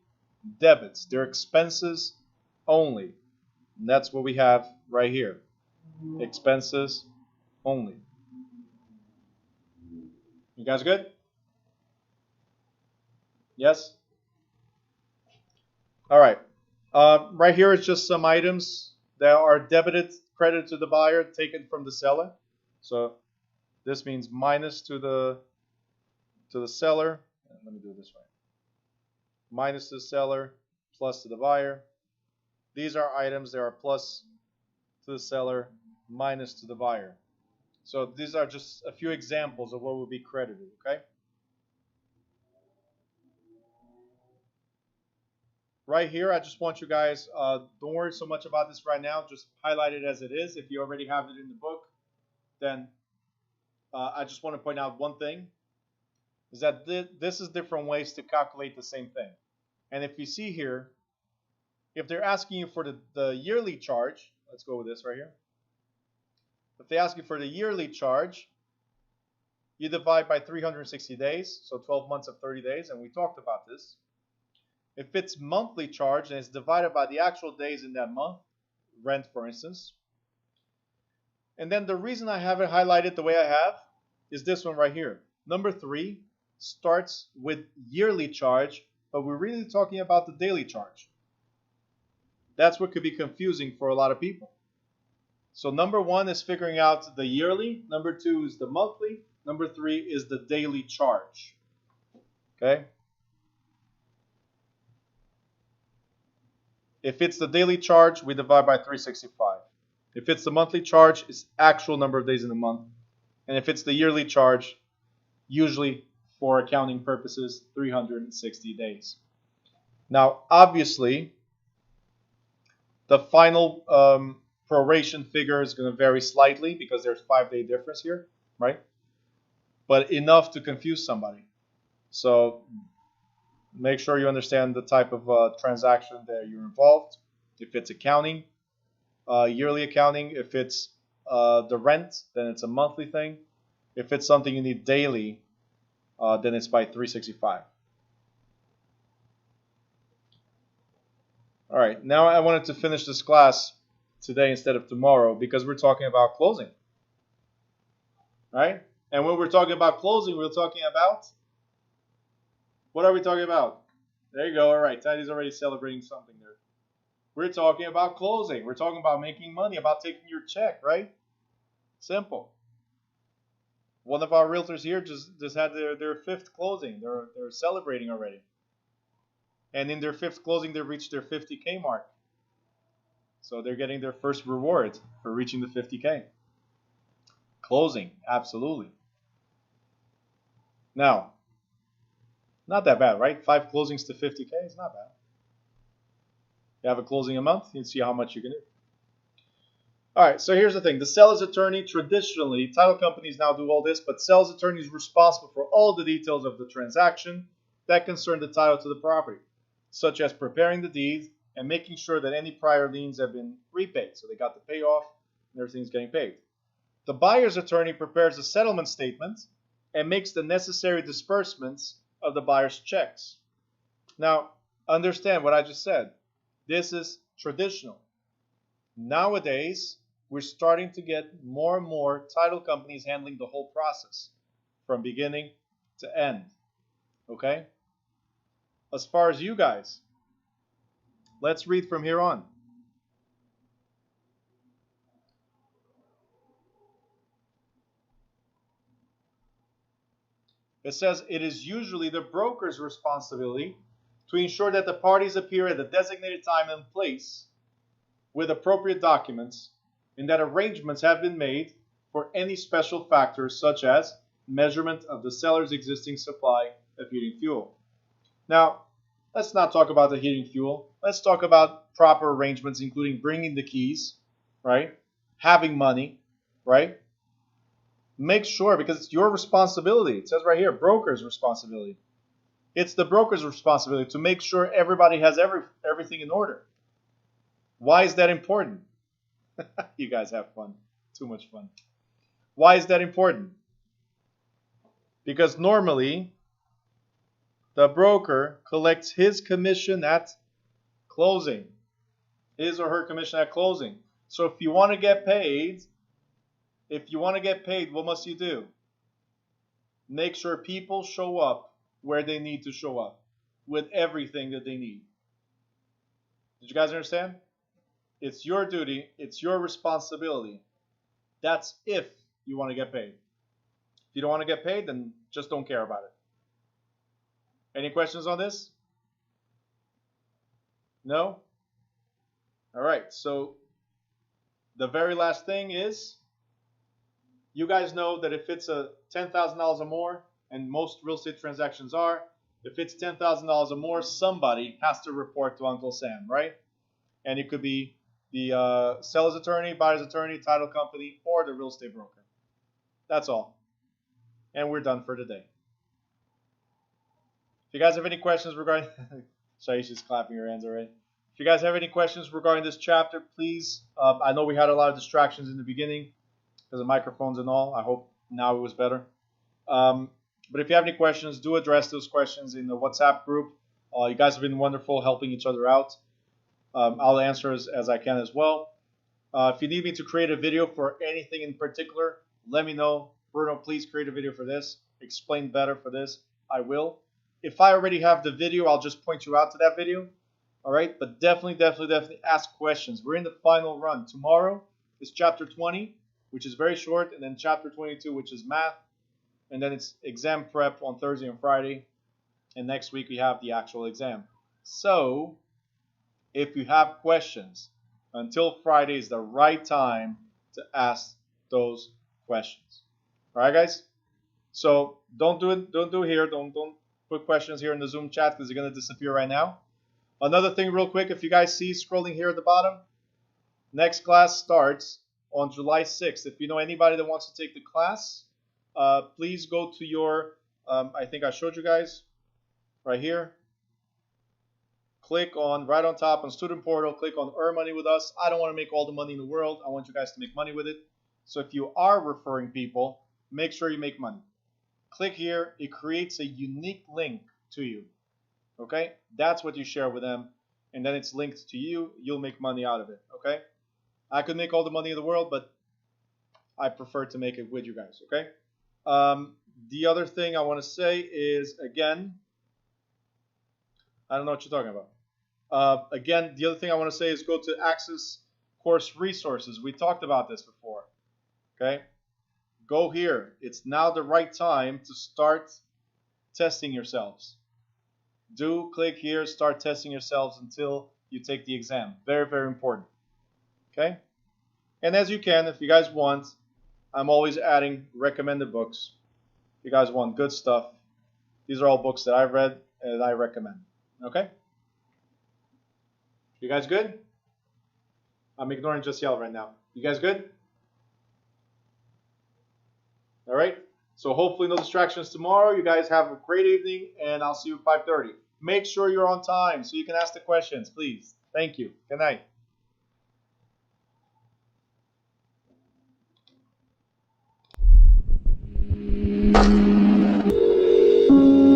debits. They're expenses only. And that's what we have right here. Expenses only. You guys good? Yes? All right. Right here is just some items that are debited, credited to the buyer, taken from the seller. So this means minus to the seller. Let me do it this way. Minus to the seller, plus to the buyer. These are items that are plus to the seller, minus to the buyer. So these are just a few examples of what would be credited, okay? Right here, I just want you guys, don't worry so much about this right now. Just highlight it as it is. If you already have it in the book, then I just want to point out one thing, is that this is different ways to calculate the same thing. And if you see here, if they're asking you for the yearly charge, let's go with this right here. If they ask you for the yearly charge, you divide by 360 days, so 12 months of 30 days, and we talked about this. If it's monthly charge and it's divided by the actual days in that month, rent for instance. And then the reason I have it highlighted the way I have is this one right here. Number 3 starts with yearly charge, but we're really talking about the daily charge. That's what could be confusing for a lot of people. So number 1 is figuring out the yearly, number 2 is the monthly, number 3 is the daily charge. Okay? If it's the daily charge, we divide by 365. If it's the monthly charge, it's actual number of days in the month. And if it's the yearly charge, usually for accounting purposes, 360 days. Now, obviously, the final proration figure is going to vary slightly because there's 5-day difference here, right? But enough to confuse somebody. So make sure you understand the type of transaction that you're involved. If it's accounting, yearly accounting. If it's the rent, then it's a monthly thing. If it's something you need daily, then it's by 365. All right, now I wanted to finish this class today instead of tomorrow because we're talking about closing. Right? And when we're talking about closing, we're talking about, what are we talking about? There you go. All right, Tidy's already celebrating something there. We're talking about closing. We're talking about making money, about taking your check, right? Simple. One of our realtors here just had their 5th closing. They're celebrating already. And in their 5th closing, they reached their 50K mark. So they're getting their first reward for reaching the 50K. Closing, absolutely. Now, not that bad, right? 5 closings to 50K is not bad. You have a closing a month, you see how much you can do. All right, so here's the thing. The seller's attorney, traditionally, title companies now do all this, but seller's attorney is responsible for all the details of the transaction that concern the title to the property, such as preparing the deed and making sure that any prior liens have been repaid. So they got the payoff and everything's getting paid. The buyer's attorney prepares a settlement statement and makes the necessary disbursements of the buyer's checks. Now, understand what I just said. This is traditional. Nowadays, we're starting to get more and more title companies handling the whole process from beginning to end. Okay? As far as you guys, let's read from here on. It says, it is usually the broker's responsibility to ensure that the parties appear at the designated time and place with appropriate documents, and that arrangements have been made for any special factors such as measurement of the seller's existing supply of heating fuel. Now, let's not talk about the heating fuel. Let's talk about proper arrangements, including bringing the keys, right? Having money, right? Make sure, because it's your responsibility. It says right here, broker's responsibility. It's the broker's responsibility to make sure everybody has everything in order. Why is that important? You guys have fun. Too much fun. Why is that important? Because normally, the broker collects his commission at closing. His or her commission at closing. So if you want to get paid, what must you do? Make sure people show up where they need to show up with everything that they need. Did you guys understand? It's your duty. It's your responsibility. That's if you want to get paid. If you don't want to get paid, then just don't care about it. Any questions on this? No? All right. So the very last thing is, you guys know that if it's a $10,000 or more, and most real estate transactions are, if it's $10,000 or more, somebody has to report to Uncle Sam, right? And it could be the seller's attorney, buyer's attorney, title company, or the real estate broker. That's all. and we're done for the day. If you guys have any questions regarding, Shaisha's clapping her hands already. If you guys have any questions regarding this chapter, please. I know we had a lot of distractions in the beginning because of microphones and all. I hope now it was better. But if you have any questions, do address those questions in the WhatsApp group. You guys have been wonderful helping each other out. I'll answer as I can as well. If you need me to create a video for anything in particular, let me know. Bruno, please create a video for this. Explain better for this. I will. If I already have the video, I'll just point you out to that video. All right? But definitely ask questions. We're in the final run. Tomorrow is chapter 20, which is very short, and then chapter 22, which is math. And then it's exam prep on Thursday and Friday. And next week we have the actual exam. So, if you have questions, until Friday is the right time to ask those questions. All right, guys? So, don't do it here. Don't put questions here in the Zoom chat because they're going to disappear right now. Another thing real quick, if you guys see scrolling here at the bottom, next class starts on July 6th. If you know anybody that wants to take the class, please go to your, I think I showed you guys, right here. Click on, right on top on Student Portal, click on Earn Money with Us. I don't want to make all the money in the world. I want you guys to make money with it. So if you are referring people, make sure you make money. Click here. It creates a unique link to you. Okay? That's what you share with them. And then it's linked to you. You'll make money out of it. Okay? I could make all the money in the world, but I prefer to make it with you guys. Okay? The other thing I want to say is, again, I don't know what you're talking about. Again, the other thing I want to say is go to Access Course Resources. We talked about this before. Okay? Go here. It's now the right time to start testing yourselves. Do click here, start testing yourselves until you take the exam. Very, very important. Okay? And as you can, if you guys want, I'm always adding recommended books. If you guys want good stuff, these are all books that I've read and I recommend. Okay? You guys good? I'm ignoring just yell right now. You guys good? All right. So hopefully no distractions tomorrow. You guys have a great evening, and I'll see you at 5:30. Make sure you're on time so you can ask the questions, please. Thank you. Good night.